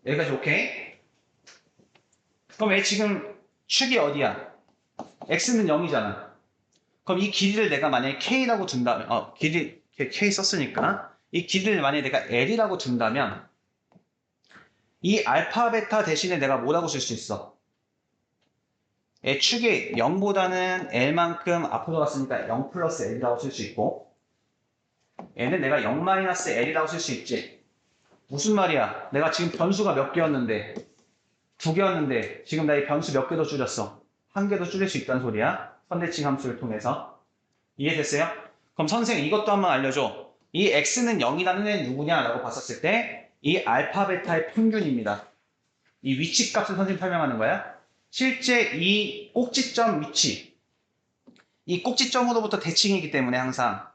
여기까지 오케이? 그럼 왜 지금 축이 어디야? x는 0이잖아. 그럼 이 길이를 내가 만약에 k라고 둔다면, 길이 k 썼으니까 이 길이를 만약에 내가 l이라고 둔다면 이 알파 베타 대신에 내가 뭐라고 쓸 수 있어? 축이 0보다는 l만큼 앞으로 갔으니까 0 플러스 l이라고 쓸 수 있고, 얘는 내가 0 마이너스 l이라고 쓸 수 있지. 무슨 말이야? 내가 지금 변수가 몇 개였는데, 2개였는데 지금 나 이 변수 몇 개 더 줄였어? 1개 더 줄일 수 있다는 소리야. 선대칭 함수를 통해서. 이해됐어요? 그럼 선생님 이것도 한번 알려줘. 이 x는 0이라는 애는 누구냐라고 봤었을 때 이 알파 베타의 평균입니다. 이 위치 값을 선생님 설명하는 거야. 실제 이 꼭지점 위치, 이 꼭지점으로부터 대칭이기 때문에 항상,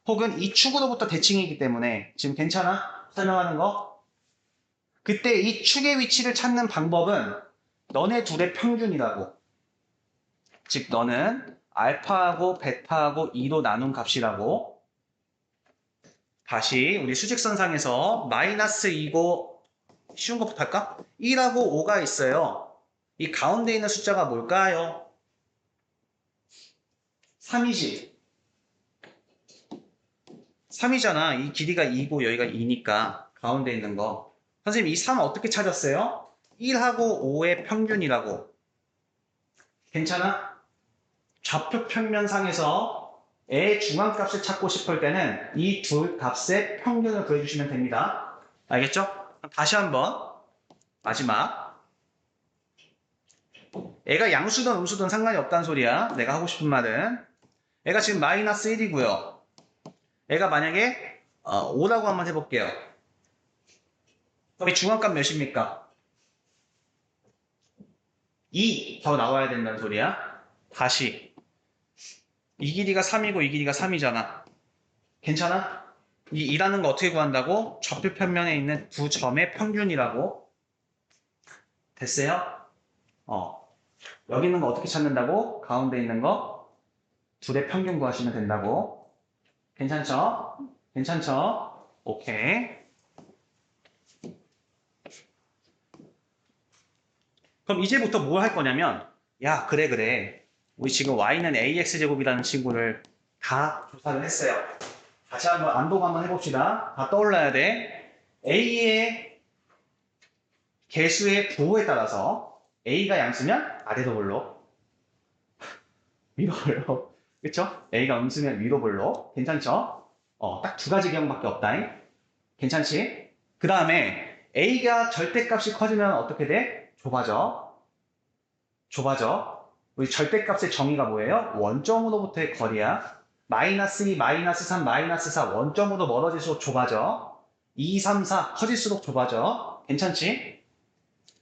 혹은 이 축으로부터 대칭이기 때문에 지금 괜찮아? 설명하는 거? 그때 이 축의 위치를 찾는 방법은 너네 둘의 평균이라고. 즉 너는 알파하고 베타하고 2로 나눈 값이라고. 다시 우리 수직선상에서 마이너스 2고 쉬운 것부터 할까? 1하고 5가 있어요. 이 가운데 있는 숫자가 뭘까요? 3이지. 3이잖아. 이 길이가 2고 여기가 2니까 가운데 있는 거. 선생님 이 3 어떻게 찾았어요? 1하고 5의 평균이라고. 괜찮아? 좌표 평면상에서 의 중앙값을 찾고 싶을 때는 이 둘 값의 평균을 구해주시면 됩니다. 알겠죠? 다시 한번 마지막. 애가 양수든 음수든 상관이 없다는 소리야. 내가 하고 싶은 말은 애가 지금 마이너스 1이고요. 애가 만약에 5라고 한번 해볼게요. 그럼 이 중앙값 몇입니까? 2 더 나와야 된다는 소리야. 다시 이 길이가 3이고 이 길이가 3이잖아. 괜찮아? 이 2라는 거 어떻게 구한다고? 좌표 평면에 있는 두 점의 평균이라고. 됐어요? 여기 있는 거 어떻게 찾는다고? 가운데 있는 거 둘의 평균 구하시면 된다고. 괜찮죠? 괜찮죠? 오케이. 그럼 이제부터 뭘 할 거냐면, 야, 그래. 우리 지금 y는 ax제곱이라는 친구를 다 조사를 했어요. 다시 한번 안동 한번 해봅시다. 다 떠올라야 돼. a의 개수의 부호에 따라서 a가 양수면 아래로 볼록, 위로 볼록. 그쵸? a가 음수면 위로 볼록. 괜찮죠? 딱 두 가지 경우밖에 없다잉. 괜찮지? 그 다음에 a가 절대값이 커지면 어떻게 돼? 좁아져. 우리 절대값의 정의가 뭐예요? 원점으로부터의 거리야. 마이너스 2, 마이너스 3, 마이너스 4 원점으로 멀어질수록 좁아져. 2, 3, 4 커질수록 좁아져. 괜찮지?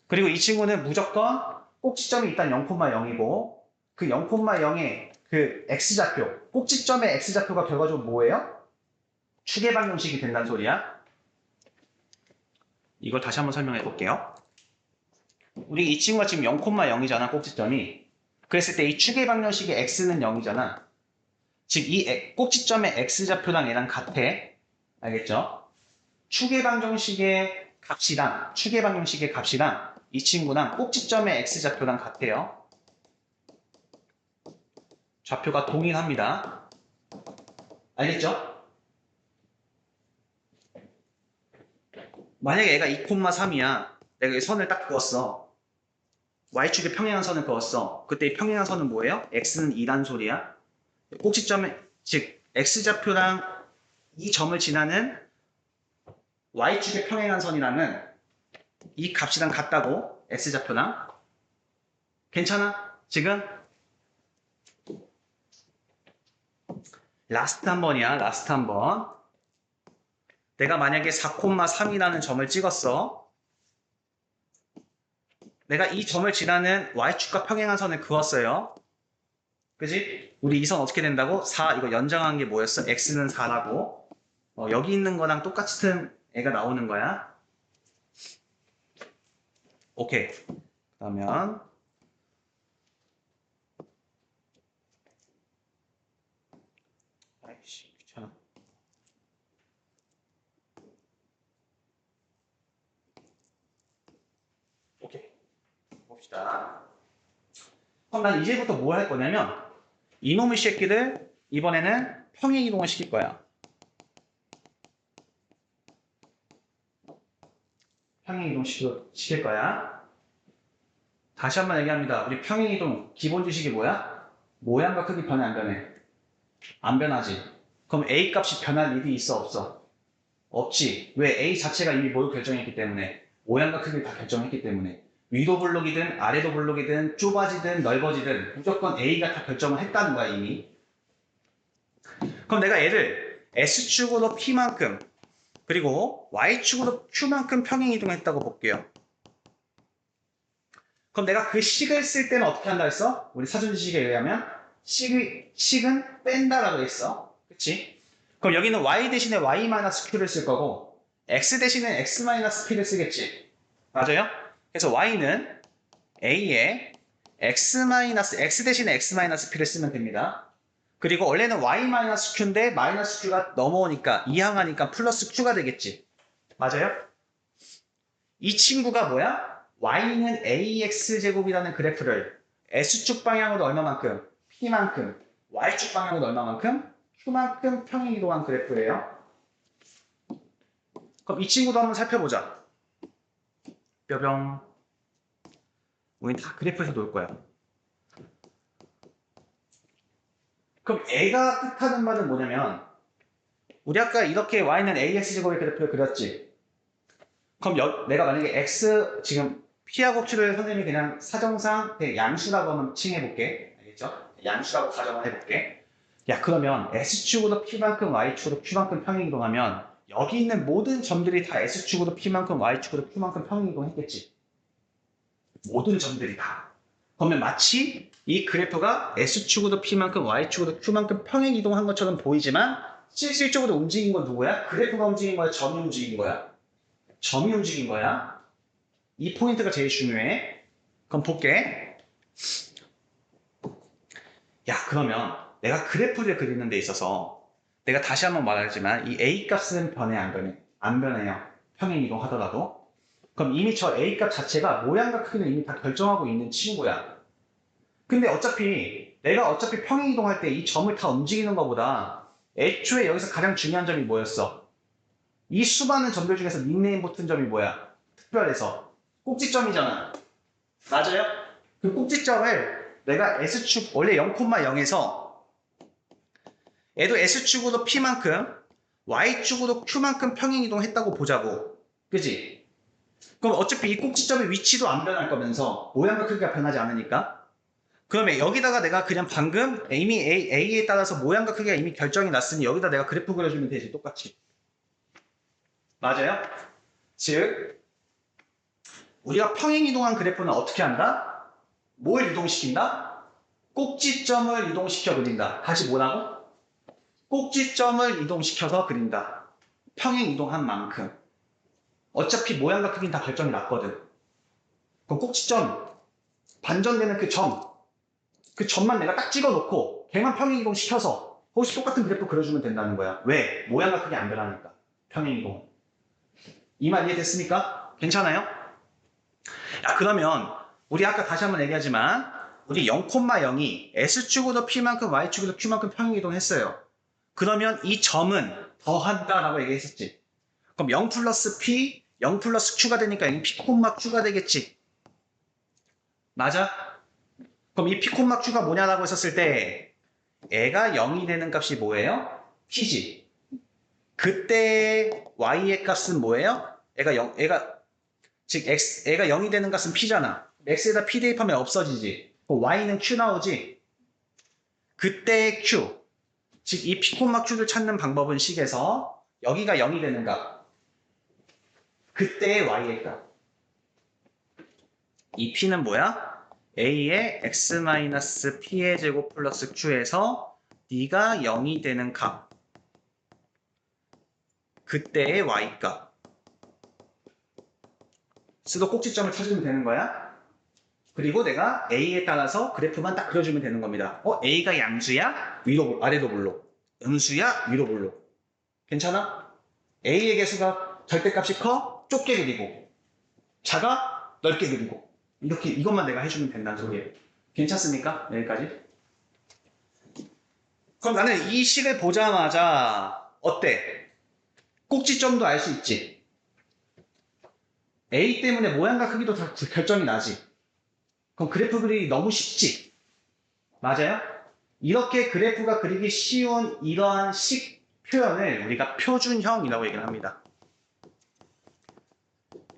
그리고 이 친구는 무조건 꼭지점이 일단 0,0이고 그 0,0의 그 x좌표, 꼭지점의 x좌표가 결과적으로 뭐예요? 축의 방정식이 된다는 소리야. 이걸 다시 한번 설명해 볼게요. 우리 이 친구가 지금 0,0이잖아, 꼭지점이. 그랬을 때 이 축의 방정식의 x는 0이잖아. 즉, 이 꼭지점의 x좌표랑 얘랑 같아. 알겠죠? 축의 방정식의 값이랑 이 친구랑 꼭지점의 x좌표랑 같아요. 좌표가 동일합니다. 알겠죠? 만약에 얘가 2,3이야. 내가 이 선을 딱 그었어. y축에 평행한 선을 그었어. 그때 이 평행한 선은 뭐예요? x는 2란 소리야. 꼭지점에, 즉 x좌표랑 이 점을 지나는 y축에 평행한 선이랑은 이 값이랑 같다고. x좌표랑. 괜찮아? 지금? 라스트 한 번이야. 라스트 한 번. 내가 만약에 4,3이라는 점을 찍었어. 내가 이 점을 지나는 y축과 평행한 선을 그었어요. 그지? 우리 이 선 어떻게 된다고? 4 이거 연장한 게 뭐였어? x는 4라고. 여기 있는 거랑 똑같은 애가 나오는 거야. 오케이. 그러면 아이씨 귀찮아. 오케이. 봅시다. 그럼 난 이제부터 뭘 할 거냐면 이놈의 새끼를 이번에는 평행 이동을 시킬 거야. 평행 이동 시킬 거야. 다시 한번 얘기합니다. 우리 평행 이동 기본 지식이 뭐야? 모양과 크기 변해 안 변해? 안 변하지. 그럼 A 값이 변할 일이 있어 없어? 없지. 왜? A 자체가 이미 뭘 결정했기 때문에 모양과 크기를 다 결정했기 때문에 위로 블록이든 아래로 블록이든 좁아지든 넓어지든 무조건 A가 다 결정을 했다는 거야 이미. 그럼 내가 얘를 S축으로 P만큼 그리고 Y축으로 Q만큼 평행 이동했다고 볼게요. 그럼 내가 그 식을 쓸 때는 어떻게 한다 했어? 우리 사전 지식에 의하면 식은 뺀다라고 했어. 그치? 그럼 여기는 Y 대신에 Y-Q를 쓸 거고 X 대신에 X-P를 쓰겠지. 맞아요? 그래서 Y는 A에 X 대신에 X-P를 쓰면 됩니다. 그리고 원래는 Y-Q인데 Q가 넘어오니까 이항하니까 플러스 Q가 되겠지. 맞아요? 이 친구가 뭐야? Y는 AX제곱이라는 그래프를 S축 방향으로 얼마만큼? P만큼 Y축 방향으로 얼마만큼? Q만큼 평행 이동한 그래프예요. 그럼 이 친구도 한번 살펴보자. 뾰병. 우린 다 그래프에서 놓을 거야. 그럼 애가 뜻하는 말은 뭐냐면 우리 아까 이렇게 Y는 AX제곱의 그래프를 그렸지. 그럼 내가 만약에 X 지금 P하고 Q를 선생님이 그냥 사정상 양수라고 한번 칭해볼게. 알겠죠? 양수라고 가정을 해볼게. 야 그러면 S축으로 P만큼 Y축으로 Q만큼 평행 이동하면 여기 있는 모든 점들이 다 S축으로 P만큼 Y축으로 Q만큼 평행 이동했겠지. 모든 점들이 다. 그러면 마치 이 그래프가 S축으로 P만큼 Y축으로 Q만큼 평행 이동한 것처럼 보이지만 실질적으로 움직인 건 누구야? 그래프가 움직인 거야? 점이 움직인 거야? 점이 움직인 거야. 이 포인트가 제일 중요해. 그럼 볼게. 야 그러면 내가 그래프를 그리는 데 있어서 내가 다시 한번 말하지만 이 A 값은 변해 안 변해? 안 변해요. 평행 이동하더라도. 그럼 이미 저 A 값 자체가 모양과 크기는 이미 다 결정하고 있는 친구야. 근데 내가 어차피 평행 이동할 때 이 점을 다 움직이는 것보다 애초에 여기서 가장 중요한 점이 뭐였어? 이 수많은 점들 중에서 닉네임 붙은 점이 뭐야? 특별해서 꼭지점이잖아. 맞아요? 그 꼭지점을 내가 S축 원래 0,0에서 얘도 S축으로 P만큼 Y축으로 Q만큼 평행 이동했다고 보자고. 그지? 그럼 어차피 이 꼭지점의 위치도 안 변할 거면서 모양과 크기가 변하지 않으니까 그러면 여기다가 내가 그냥 방금 이미 A에 따라서 모양과 크기가 이미 결정이 났으니 여기다 내가 그래프 그려주면 되지 똑같이. 맞아요? 즉 우리가 평행 이동한 그래프는 어떻게 한다? 뭘 이동시킨다? 꼭지점을 이동시켜 그린다. 다시 뭐라고? 꼭지점을 이동시켜서 그린다. 평행 이동한 만큼. 어차피 모양과 크기는 다 결정이 났거든. 그럼 꼭지점, 반전되는 그 점만 내가 딱 찍어놓고 걔만 평행 이동시켜서 혹시 똑같은 그래프 그려주면 된다는 거야. 왜? 모양과 크기 안 변하니까. 평행 이동. 이 말 이해됐습니까? 괜찮아요? 야 그러면 우리 아까 다시 한번 얘기하지만 우리 0,0이 S축으로 P만큼 Y축으로 Q만큼 평행 이동했어요. 그러면 이 점은 더한다라고 얘기했었지. 그럼 0 플러스 P, 0 플러스 Q가 되니까 이 P, Q가 되겠지. 맞아? 그럼 이 P, Q가 뭐냐라고 했었을 때 애가 0이 되는 값이 뭐예요? P지. 그때 Y의 값은 뭐예요? 즉 애가 0이 되는 값은 P잖아. X에다 P 대입하면 없어지지. Y는 Q 나오지. 그때의 Q, 즉 이 P, Q를 찾는 방법은 식에서 여기가 0이 되는 값, 그때의 Y의 값. 이 P는 뭐야? A의 X-P의 제곱 플러스 Q에서 D가 0이 되는 값. 그때의 y값. 수도 꼭지점을 찾으면 되는 거야. 그리고 내가 a에 따라서 그래프만 딱 그려주면 되는 겁니다. a가 양수야? 위로 아래로 볼록. 음수야? 위로 볼록. 괜찮아? a의 개수가 절대값이 커? 좁게 그리고. 작아? 넓게 그리고. 이렇게 이것만 내가 해주면 된다는 소리예요. 괜찮습니까? 여기까지. 그럼 나는 이 식을 보자마자 어때? 꼭지점도 알 수 있지. A 때문에 모양과 크기도 다 결정이 나지. 그럼 그래프 그리기 너무 쉽지. 맞아요? 이렇게 그래프가 그리기 쉬운 이러한 식 표현을 우리가 표준형이라고 얘기를 합니다.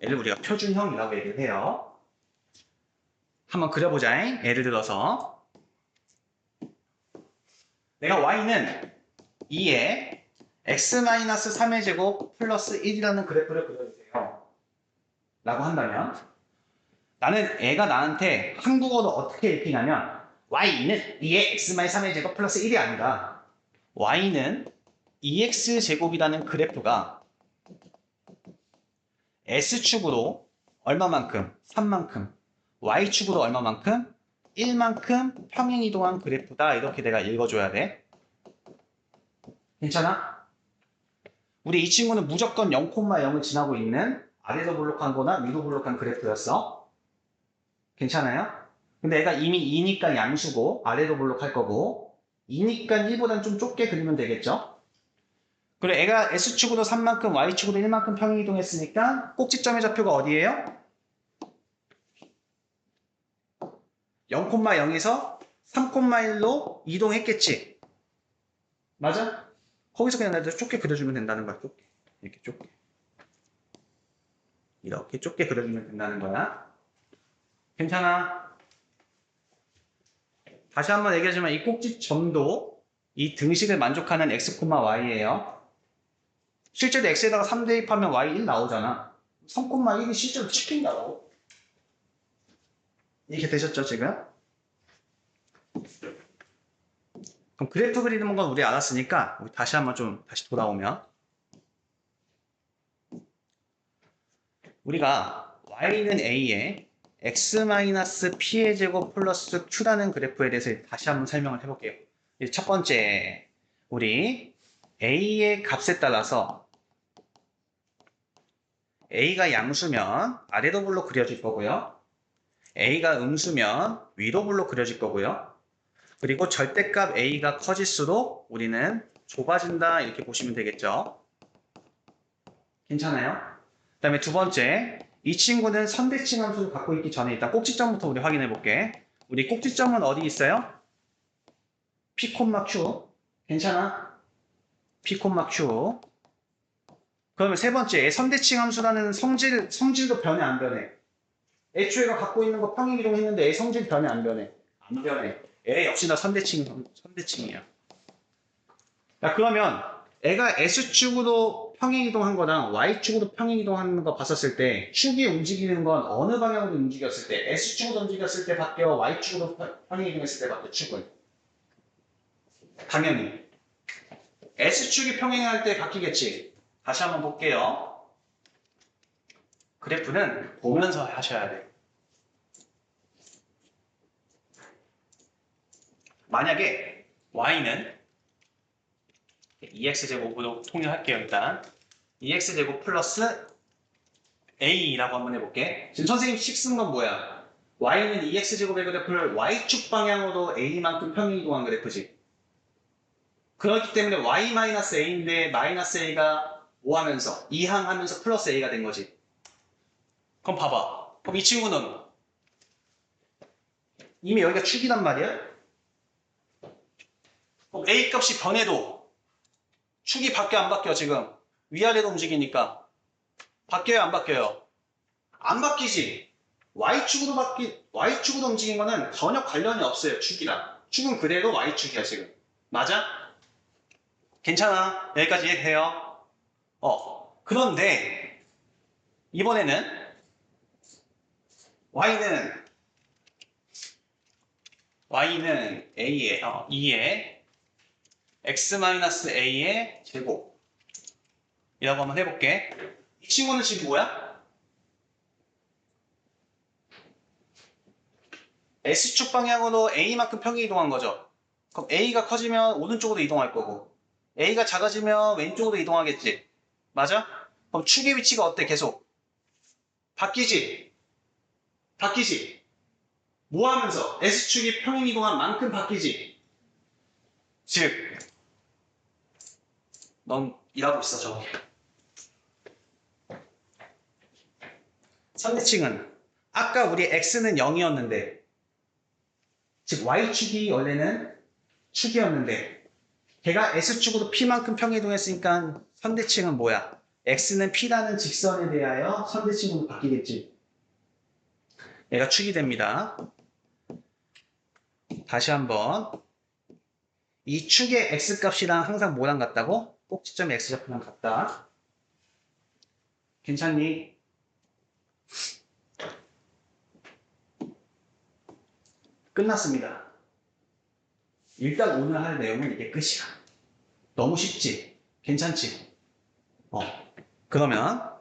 얘를 우리가 표준형이라고 얘기를 해요. 한번 그려보자. 예를 들어서 내가 y는 2에 x-3의 제곱 플러스 1이라는 그래프를 그려주세요. 라고 한다면 나는 애가 나한테 한국어로 어떻게 읽히냐면 y는 2의 x-3의 제곱 플러스 1이 아니라 y는 2x제곱이라는 그래프가 S축으로 얼마만큼? 3만큼 Y축으로 얼마만큼? 1만큼 평행이동한 그래프다. 이렇게 내가 읽어줘야 돼. 괜찮아? 우리 이 친구는 무조건 0,0을 지나고 있는 아래로 볼록한 거나 위로 볼록한 그래프였어. 괜찮아요? 근데 얘가 이미 2니까 양수고 아래로 볼록할 거고 2니까 1보단 좀 좁게 그리면 되겠죠? 그리고 애가 S축으로 3만큼 Y축으로 1만큼 평행이동했으니까 꼭지점의 좌표가 어디예요? 0,0에서 3,1로 이동했겠지. 맞아? 거기서 그냥 나한테 좁게 그려주면 된다는 거야. 좁게. 이렇게 좁게. 이렇게 좁게 그려주면 된다는 거야. 괜찮아? 다시 한번 얘기하지만 이 꼭지점도 이 등식을 만족하는 x, y예요. 실제로 x에다가 3 대입하면 y 1 나오잖아. 3,1이 실제로 찍힌다고. 이렇게 되셨죠, 지금? 그럼 그래프 그리는 건 우리 알았으니까 우리 다시 한번 좀 다시 돌아오면 우리가 y는 a에 x-p의 제곱 플러스 q라는 그래프에 대해서 다시 한번 설명을 해볼게요. 첫 번째, 우리 a의 값에 따라서 a가 양수면 아래로 볼록 그려질 거고요. a가 음수면 위로 볼록 그려질 거고요. 그리고 절대값 a가 커질수록 우리는 좁아진다 이렇게 보시면 되겠죠. 괜찮아요? 그 다음에 두 번째, 이 친구는 선대칭 함수를 갖고 있기 전에 일단 꼭지점부터 우리 확인해 볼게. 우리 꼭지점은 어디 있어요? P, Q. 괜찮아? P, Q. 그러면 세 번째, 선대칭 함수라는 성질도 변해 안 변해? 애초에가 갖고 있는 거 평행이동했는데 애 성질 변해 안 변해? 안 변해. 애 역시나 선대칭이야. 자, 그러면 애가 S축으로 평행이동한 거랑 Y축으로 평행이동하는 거 봤었을 때 축이 움직이는 건 어느 방향으로 움직였을 때 S축으로 움직였을 때 바뀌어 Y축으로 평행이동했을 때 바뀌어 축은 당연히 S축이 평행할 때 바뀌겠지. 다시 한번 볼게요. 그래프는 보면서 하셔야 돼. 만약에 Y는 2x제곱으로 통일할게요. 일단 2x제곱 플러스 a라고 한번 해볼게. 지금 선생님 식 쓴 건 뭐야? y는 2x제곱의 그래프를 y축 방향으로 a만큼 평행이동한 그래프지. 그렇기 때문에 y-a인데 마이너스 a가 뭐 하면서? 2항 하면서 플러스 a가 된 거지. 그럼 봐봐. 그럼 이 친구는 이미 여기가 축이란 말이야? 그럼 a 값이 변해도 축이 바뀌어 안 바뀌어 지금? 위아래로 움직이니까 바뀌어요 안 바뀌어요? 안 바뀌지. Y축으로 움직인 거는 전혀 관련이 없어요 축이랑. 축은 그대로 Y축이야 지금. 맞아? 괜찮아. 여기까지 이해돼요? 그런데 이번에는 Y는 A에 2에 X-A의 제곱 이라고 한번 해볼게. 이 친구는 지금 뭐야? S축 방향으로 A만큼 평행 이동한 거죠. 그럼 A가 커지면 오른쪽으로 이동할 거고 A가 작아지면 왼쪽으로 이동하겠지. 맞아? 그럼 축의 위치가 어때? 계속 바뀌지? 바뀌지? 뭐 하면서? S축이 평행 이동한 만큼 바뀌지? 즉, 넌 일하고 있어, 저기. 선대칭은 아까 우리 X는 0이었는데 즉 Y축이 원래는 축이었는데 걔가 S축으로 P만큼 평행이동했으니까 선대칭은 뭐야? X는 P라는 직선에 대하여 선대칭으로 바뀌겠지. 얘가 축이 됩니다. 다시 한번 이 축의 X값이랑 항상 뭐랑 같다고? 꼭지점의 X좌표랑 같다. 괜찮니? 끝났습니다. 일단 오늘 할 내용은 이게 끝이야. 너무 쉽지? 괜찮지? 그러면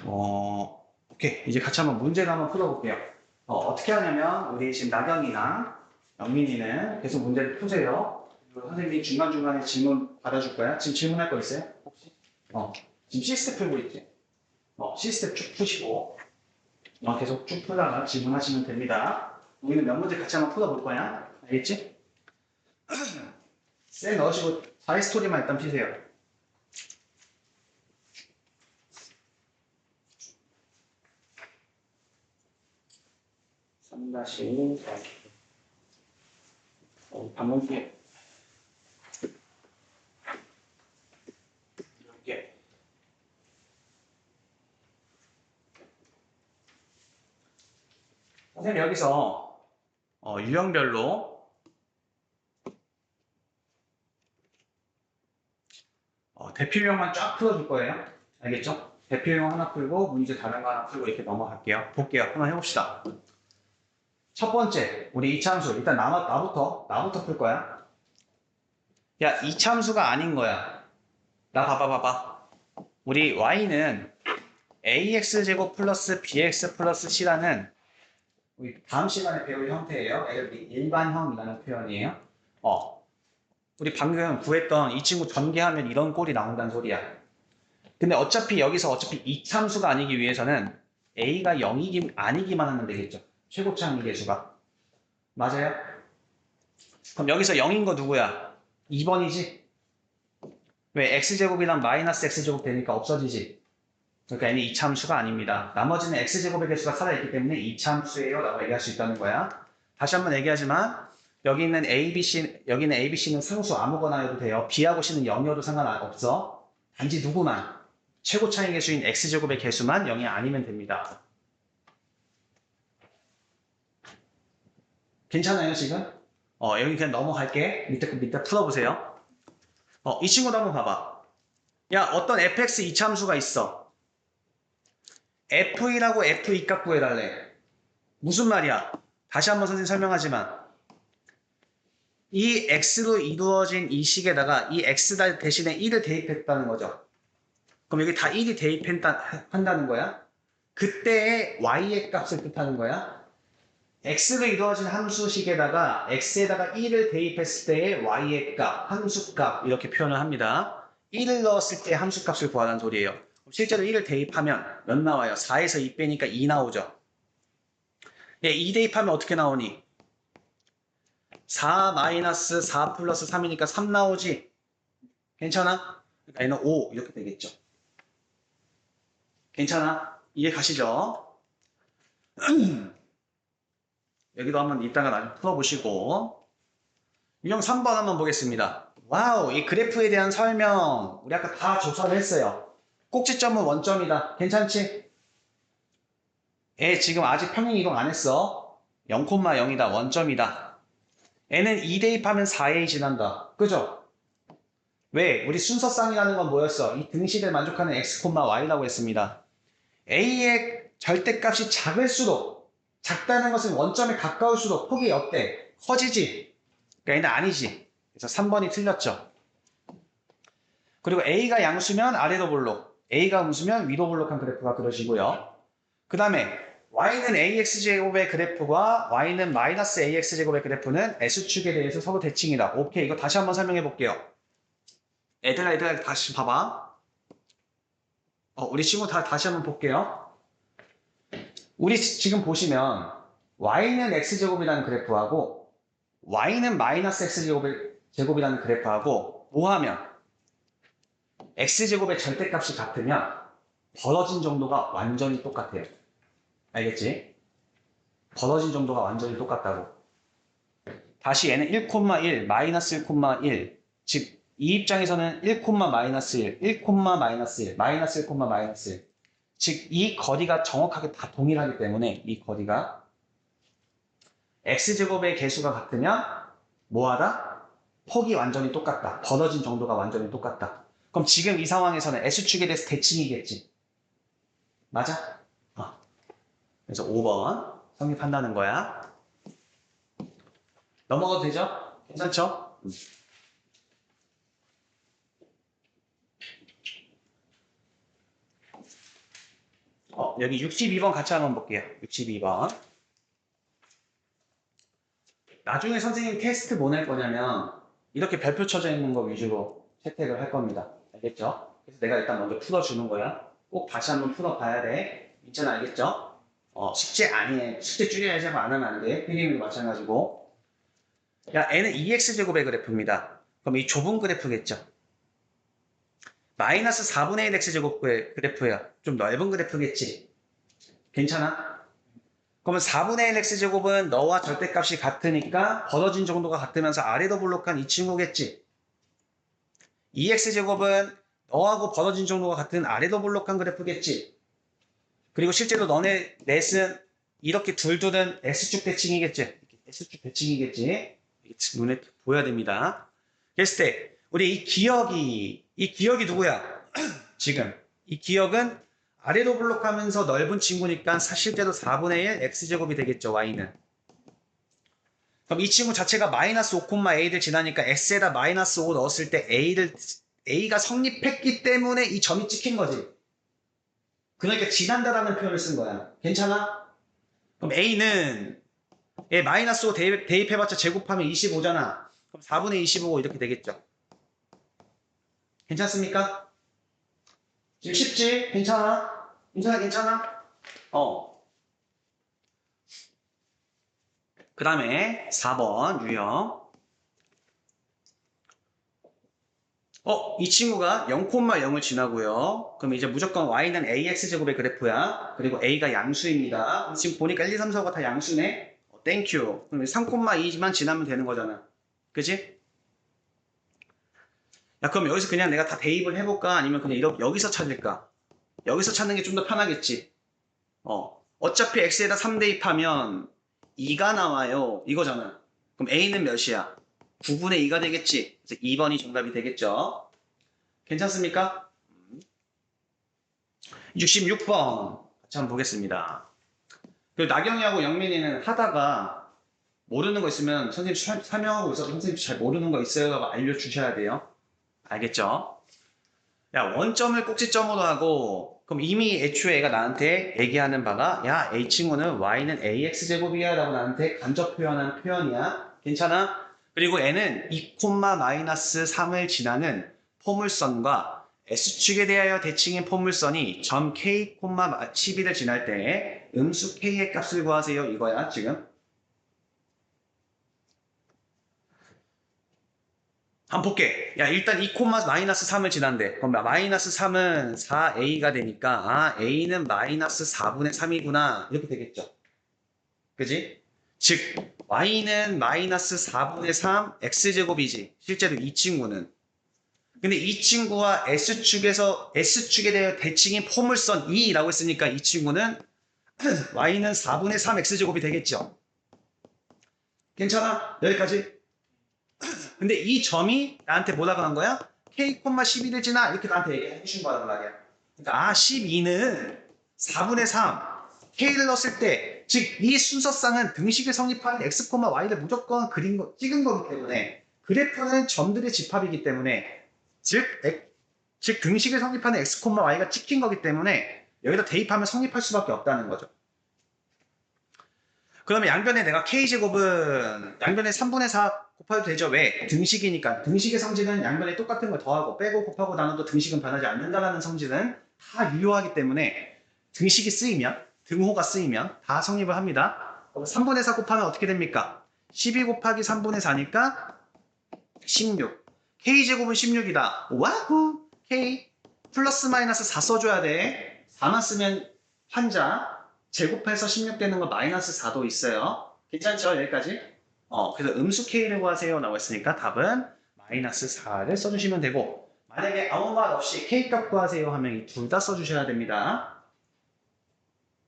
오케이. 이제 같이 한번 문제를 한번 풀어볼게요. 어떻게 하냐면 우리 지금 나경이나 영민이는 계속 문제를 푸세요. 그리고 선생님이 중간중간에 질문 받아줄 거야. 지금 질문할 거 있어요? 혹시? 지금 C스텝 풀고 있지? C스텝 쭉 푸시고 계속 쭉 풀다가 질문하시면 됩니다. 우리는 몇 문제 같이 한번 풀어볼 거야. 알겠지? 셀 넣으시고 4스토리만 일단 피세요. 3-1 반문기 이렇게 선생님 여기서 유형별로 대표 유형만 쫙 풀어줄 거예요. 알겠죠? 대표 유형 하나 풀고 문제 다른 거 하나 풀고 이렇게 넘어갈게요. 볼게요. 한번 해봅시다. 첫 번째, 우리 이차함수. 일단 나부터 풀 거야. 야, 이차함수가 아닌 거야. 나 봐봐. 우리 y는 ax제곱 플러스 bx 플러스 c라는 우리 다음 시간에 배울 형태예요. 일반형이라는 표현이에요. 우리 방금 구했던 이 친구 전개하면 이런 꼴이 나온다는 소리야. 근데 어차피 여기서 이차함수가 아니기 위해서는 a가 0이기 아니기만 하면 되겠죠. 최고차항 계수가. 맞아요? 그럼 여기서 0인 거 누구야? 2번이지? 왜? x제곱이랑 마이너스 x제곱 되니까 없어지지? 그러니까 n이 이차함수가 아닙니다. 나머지는 x제곱의 개수가 살아있기 때문에 이차함수예요 라고 얘기할 수 있다는 거야. 다시 한번 얘기하지만 여기는 ABC는 상수 아무거나 해도 돼요. B하고 C는 0이어도 상관없어. 단지 누구만? 최고차항의 개수인 x제곱의 개수만 0이 아니면 됩니다. 괜찮아요 지금? 여기 그냥 넘어갈게. 밑에 풀어보세요. 이 친구도 한번 봐봐. 야, 어떤 fx 이차함수가 있어. f1하고 f2 값 구해달래. 무슨 말이야? 다시 한번 선생님 설명하지만 이 x로 이루어진 이 식에다가 이 x 대신에 1을 대입했다는 거죠. 그럼 여기 다 1이 대입한다는 거야. 그때의 y의 값을 뜻하는 거야. x로 이루어진 함수식에다가 x에다가 1을 대입했을 때의 y의 값, 함수값 이렇게 표현을 합니다. 1을 넣었을 때 함수값을 구하라는 소리예요. 실제로 1을 대입하면 몇 나와요? 4에서 2 빼니까 2 나오죠. 2 대입하면 어떻게 나오니? 4 마이너스 4 플러스 3이니까 3 나오지? 괜찮아? 그러니까 얘는 5 이렇게 되겠죠. 괜찮아? 이해 가시죠? 여기도 한번 이따가 나중에 풀어보시고 유형 3번 한번 보겠습니다. 와우, 이 그래프에 대한 설명 우리 아까 다 조사를 했어요. 꼭지점은 원점이다. 괜찮지? 지금 아직 평행 이동 안 했어. 0,0이다. 원점이다. 얘는 2 대입하면 4a 지난다. 그죠? 왜? 우리 순서쌍이라는 건 뭐였어? 이 등식을 만족하는 x, y라고 했습니다. a의 절대값이 작을수록 작다는 것은 원점에 가까울수록 폭이 어때? 커지지? 그러니까 얘는 아니지. 그래서 3번이 틀렸죠. 그리고 A가 양수면 아래로 볼록, A가 음수면 위로 볼록한 그래프가 그려지고요. 그 다음에 Y는 AX제곱의 그래프와 Y는 마이너스 AX제곱의 그래프는 S축에 대해서 서로 대칭이다. 오케이, 이거 다시 한번 설명해 볼게요. 애들 다시 봐봐. 우리 친구 다시 한번 볼게요. 우리 지금 보시면 Y는 X제곱이라는 그래프하고 Y는 마이너스 X제곱이라는 그래프하고 뭐하면 X제곱의 절대값이 같으면 벌어진 정도가 완전히 똑같아요. 알겠지? 벌어진 정도가 완전히 똑같다고. 다시 얘는 1,1, 마이너스 1,1. 즉, 이 입장에서는 1, 마이너스 1, 1, 마이너스 1, 마이너스 1, 마이너스 1. 즉, 이 거리가 정확하게 다 동일하기 때문에 이 거리가 X제곱의 개수가 같으면 뭐하다? 폭이 완전히 똑같다. 벌어진 정도가 완전히 똑같다. 그럼 지금 이 상황에서는 S축에 대해서 대칭이겠지. 맞아? 그래서 5번 성립한다는 거야. 넘어가도 되죠? 괜찮죠? 여기 62번 같이 한번 볼게요. 62번. 나중에 선생님 테스트 뭐 낼 거냐면 이렇게 별표 쳐져 있는 거 위주로 채택을 할 겁니다. 알겠죠? 그래서 내가 일단 먼저 풀어주는 거야. 꼭 다시 한번 풀어봐야 돼. 민찬 알겠죠? 숙제 아니에요. 숙제 줄여야지 하고 안 하면 안 돼. 필름도 마찬가지고. 야, N은 2x제곱의 그래프입니다. 그럼 이 좁은 그래프겠죠? 마이너스 4분의 1 x제곱의 그래프야. 좀 넓은 그래프겠지? 괜찮아? 그러면 4분의 1 x제곱은 너와 절대값이 같으니까 벌어진 정도가 같으면서 아래로 볼록한 이 친구겠지? 2x제곱은 너하고 벌어진 정도가 같은 아래로 볼록한 그래프겠지? 그리고 실제로 너네 넷은 이렇게 둘은 S축 대칭이겠지? S축 대칭이겠지? 눈에 보여야 됩니다. 그랬을 때 우리 이 기억이 누구야? 지금 이 기억은 아래로 볼록하면서 넓은 친구니까 실제로 4분의 1 X제곱이 되겠죠, Y는. 그럼 이 친구 자체가 마이너스 5,A를 지나니까 X에다 마이너스 5 넣었을 때 A가 성립했기 때문에 이 점이 찍힌 거지. 그러니까 지난다라는 표현을 쓴 거야. 괜찮아? 그럼 A는 마이너스 5 대입해봤자 제곱하면 25잖아. 그럼 4분의 25 이렇게 되겠죠. 괜찮습니까? 지금 쉽지? 괜찮아? 괜찮아? 그 다음에 4번 유형. 이 친구가 0,0을 지나고요. 그럼 이제 무조건 y는 ax제곱의 그래프야. 그리고 a가 양수입니다. 지금 보니까 1, 2, 3, 4가 다 양수네. 땡큐. 그럼 3,2만 지나면 되는 거잖아. 그지? 야, 그럼 여기서 그냥 내가 다 대입을 해볼까? 아니면 그냥 여기서 찾을까? 여기서 찾는 게 좀 더 편하겠지. 어차피 x에다 3 대입하면 2가 나와요. 이거잖아. 그럼 a는 몇이야? 9분의 2가 되겠지. 그래서 2번이 정답이 되겠죠. 괜찮습니까? 66번 같이 한번 보겠습니다. 그리고 나경이하고 영민이는 하다가 모르는 거 있으면 선생님 설명하고 있어서 선생님 잘 모르는 거 있어요 하고 알려주셔야 돼요. 알겠죠? 야, 원점을 꼭지점으로 하고 그럼 이미 애초에 얘가 나한테 얘기하는 바가 야, A 친구는 Y는 AX제곱이야 라고 나한테 간접 표현한 표현이야. 괜찮아? 그리고 N은 2, 마이너스 3을 지나는 포물선과 S축에 대하여 대칭인 포물선이 점 K, 12를 지날 때 음수 K의 값을 구하세요. 이거야, 지금. 한번 볼게. 야, 일단 2, 마이너스 3을 지난대. 그럼 마이너스 3은 4A가 되니까 A는 마이너스 4분의 3이구나. 이렇게 되겠죠. 그지? 즉 Y는 마이너스 4분의 3 X제곱이지. 실제로 이 친구는. 근데 이 친구와 S축에 대해 대칭인 포물선 2라고 했으니까 이 친구는 Y는 4분의 3 X제곱이 되겠죠. 괜찮아? 여기까지? 근데 이 점이 나한테 뭐라고 한 거야? K, 12를 지나 이렇게 나한테 얘기해 주신 거란 말이야. 그러니까 12는 4분의 3 K를 넣었을 때, 즉 이 순서상은 등식을 성립하는 X, Y를 무조건 찍은 거기 때문에 그래프는 점들의 집합이기 때문에 즉 즉 등식을 성립하는 x, y가 찍힌 거기 때문에 여기다 대입하면 성립할 수밖에 없다는 거죠. 그러면 양변에 내가 k제곱은 양변에 3분의 4 곱해도 되죠? 왜? 등식이니까. 등식의 성질은 양변에 똑같은 걸 더하고 빼고 곱하고 나눠도 등식은 변하지 않는다라는 성질은 다 유효하기 때문에 등식이 쓰이면, 등호가 쓰이면 다 성립을 합니다. 3분의 4 곱하면 어떻게 됩니까? 12 곱하기 3분의 4니까 16. k제곱은 16이다. 와우! k 플러스 마이너스 4 써줘야 돼. 4만 쓰면 환자. 제곱해서 16 되는 거 마이너스 4도 있어요. 괜찮죠? 여기까지? 그래서 음수 k를 구하세요 라고 했으니까 답은 마이너스 4를 써주시면 되고, 만약에 아무 말 없이 k 값 구하세요 하면 이 둘 다 써주셔야 됩니다.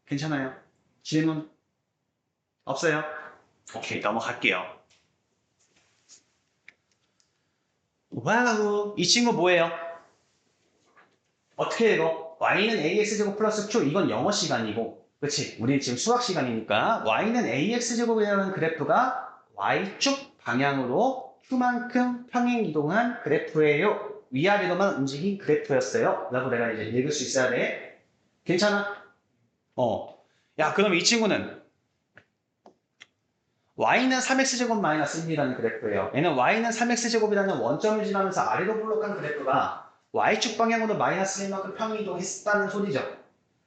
괜찮아요? 질문 없어요? 오케이, 넘어갈게요. 와우, 이 친구 뭐예요? 어떻게 읽어? y는 ax제곱 플러스 q, 이건 영어 시간이고, 그치? 우리 지금 수학 시간이니까 y는 ax제곱이라는 그래프가 y축 방향으로 q만큼 평행 이동한 그래프예요. 위아래로만 움직인 그래프였어요. 라고 내가 이제 읽을 수 있어야 돼. 괜찮아? 야, 그럼 이 친구는 y는 3x제곱 마이너스 1이라는 그래프예요. 얘는 y는 3x제곱이라는 원점을 지나면서 아래로 블록한 그래프가 y축 방향으로 마이너스 1만큼 평행 이동했다는 소리죠.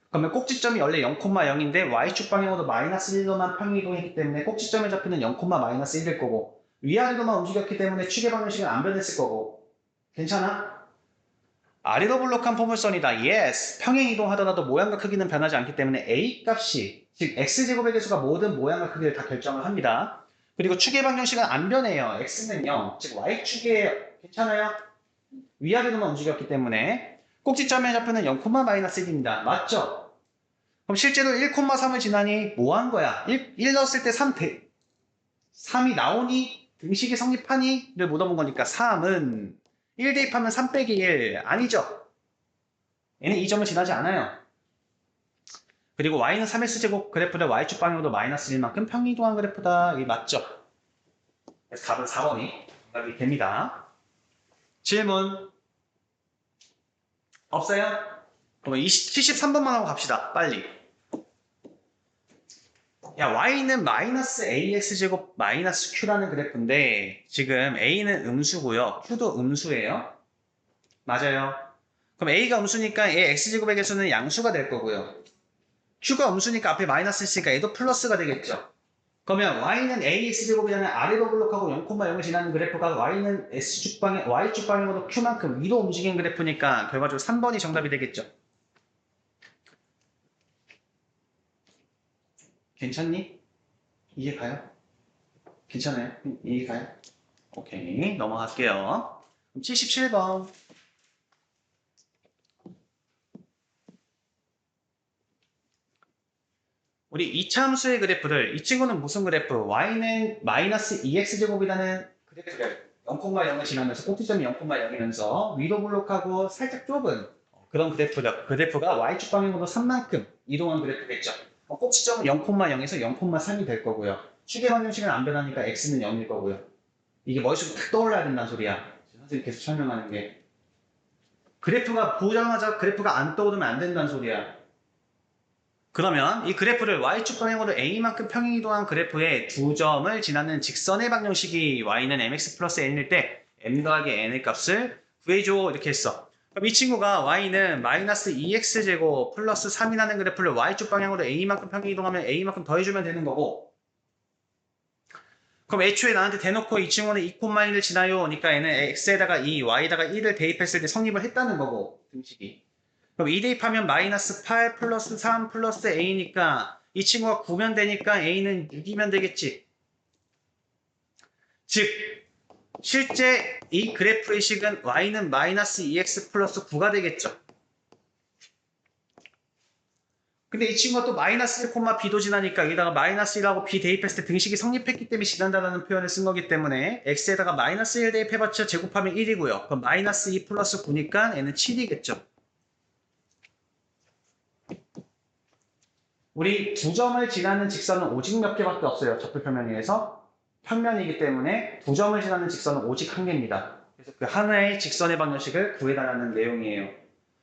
그러면 꼭지점이 원래 0,0인데 y축 방향으로 마이너스 1로만 평행 이동했기 때문에 꼭지점에 잡히는 0, 마이너스 1일 거고, 위아래로만 움직였기 때문에 축의 방정식은 안 변했을 거고. 괜찮아? 아래로 블록한 포물선이다. yes. 평행 이동하더라도 모양과 크기는 변하지 않기 때문에 a 값이, 즉 x제곱의 개수가 모든 모양과 크기를 다 결정을 합니다. 그리고 축의 방정식은 안 변해요. x는 0, 즉 y축에 괜찮아요? 위아래로만 움직였기 때문에 꼭지점에 잡히는 0, 마이너스 1입니다. 맞죠? 그럼 실제로 1,3을 지나니 뭐 한 거야? 1 넣었을 때 3이 나오니? 등식이 성립하니? 를 물어본 거니까 3은 1 대입하면 3 빼기 1 아니죠? 얘는 이 점을 지나지 않아요. 그리고 y는 3x제곱 그래프를 y축 방향으로 마이너스 1만큼 평이동한 그래프다. 이게 맞죠? 그래서 답은 4번이 정답이 됩니다. 질문 없어요? 그럼 73번만 하고 갑시다. 빨리. 야, y는 마이너스 ax제곱 마이너스 q라는 그래프인데 지금 a는 음수고요. q도 음수예요. 맞아요. 그럼 a가 음수니까 a x제곱의 개수는 양수가 될 거고요. q가 음수니까 앞에 마이너스 있으니까 얘도 플러스가 되겠죠. 그러면 y는 ax제곱이라는 아래로 블록하고 0,0을 지나는 그래프가 y는 y축 방향으로 q만큼 위로 움직이는 그래프니까 결과적으로 3번이 정답이 되겠죠. 괜찮니? 이해 가요? 괜찮아요? 이해 가요? 오케이, 넘어갈게요. 그럼 77번. 우리 이차함수의 그래프를, 이 친구는 무슨 그래프? y는 마이너스 2x제곱이라는 그래프를 0,0을 지나면서 꼭지점이 0,0이면서 위로 블록하고 살짝 좁은 그런 그래프가 y축 방향으로 3만큼 이동한 그래프겠죠. 꼭지점은 0,0에서 0,3이 될 거고요. 축의 방정식은 안 변하니까 x는 0일 거고요. 이게 머릿속에 딱 떠올라야 된다는 소리야. 선생님 계속 설명하는 게. 그래프가 보자마자 그래프가 안 떠오르면 안 된다는 소리야. 그러면 이 그래프를 y축 방향으로 a만큼 평행 이동한 그래프의 두 점을 지나는 직선의 방정식이 y는 mx 플러스 n일 때 m 더하기 n의 값을 구해줘 이렇게 했어. 그럼 이 친구가 y는 마이너스 2x제곱 플러스 3이라는 그래프를 y축 방향으로 a만큼 평행 이동하면 a만큼 더해주면 되는 거고, 그럼 애초에 나한테 대놓고 이 친구는 2,1을 지나요. 그러니까 얘는 x에다가 2, y에다가 1을 대입했을 때 성립을 했다는 거고, 등식이. 그럼 2 대입하면 마이너스 8 플러스 3 플러스 a니까 이 친구가 9면 되니까 a는 6이면 되겠지. 즉, 실제 이 그래프의 식은 y는 마이너스 2x 플러스 9가 되겠죠. 근데 이 친구가 또 마이너스 1, b도 지나니까 여기다가 마이너스 1하고 b 대입했을 때 등식이 성립했기 때문에 지난다라는 표현을 쓴 거기 때문에 x에다가 마이너스 1 대입해봤자 제곱하면 1이고요. 그럼 마이너스 2 플러스 9니까 얘는 7이겠죠. 우리 두 점을 지나는 직선은 오직 몇 개밖에 없어요. 접두평면에서 평면이기 때문에 두 점을 지나는 직선은 오직 한 개입니다. 그 하나의 직선의 방정식을 구해달라는 내용이에요.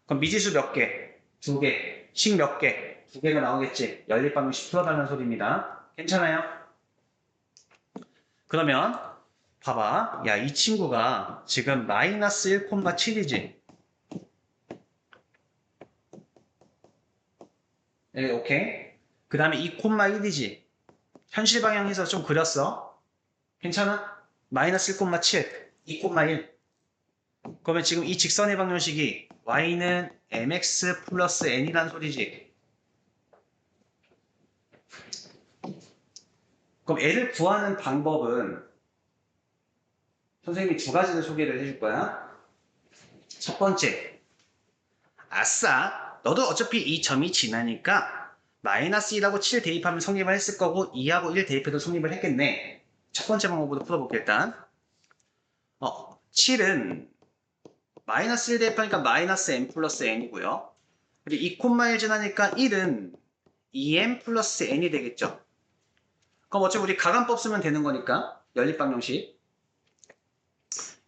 그럼 미지수 몇 개? 2개. 식 몇 개? 2개가 나오겠지. 연립 방정식 풀어달라는 소리입니다. 괜찮아요? 그러면 봐봐. 야, 이 친구가 지금 마이너스 1,7이지. 네, 오케이. 그 다음에 2,1이지. 현실 방향에서 좀 그렸어. 괜찮아? 마이너스 1,7, 2,1. 그러면 지금 이 직선의 방정식이 y는 mx 플러스 n이란 소리지. 그럼 n을 구하는 방법은 선생님이 두 가지를 소개를 해줄 거야. 첫 번째, 아싸, 너도 어차피 이 점이 지나니까 마이너스 1하고 7 대입하면 성립을 했을 거고 2하고 1 대입해도 성립을 했겠네. 첫 번째 방법으로 풀어볼게 일단. 7은 마이너스 1 대입하니까 마이너스 m 플러스 n이고요. 그리고 2,1 지나니까 1은 2m 플러스 n이 되겠죠. 그럼 어차피 우리 가간법 쓰면 되는 거니까 연립방정식.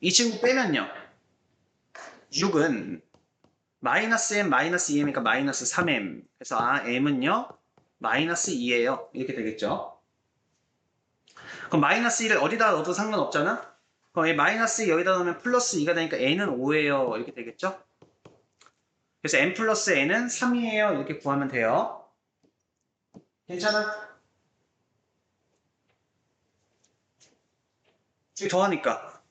이 친구 빼면요. 6은 마이너스 m 마이너스 2m이니까 마이너스 3m. 그래서 m은요 마이너스 2예요. 이렇게 되겠죠. 그럼 마이너스 1을 어디다 넣어도 상관없잖아. 그럼 이 마이너스 2 여기다 넣으면 플러스 2가 되니까 n은 5예요. 이렇게 되겠죠. 그래서 m 플러스 n은 3이에요. 이렇게 구하면 돼요. 괜찮아? 여기 더하니까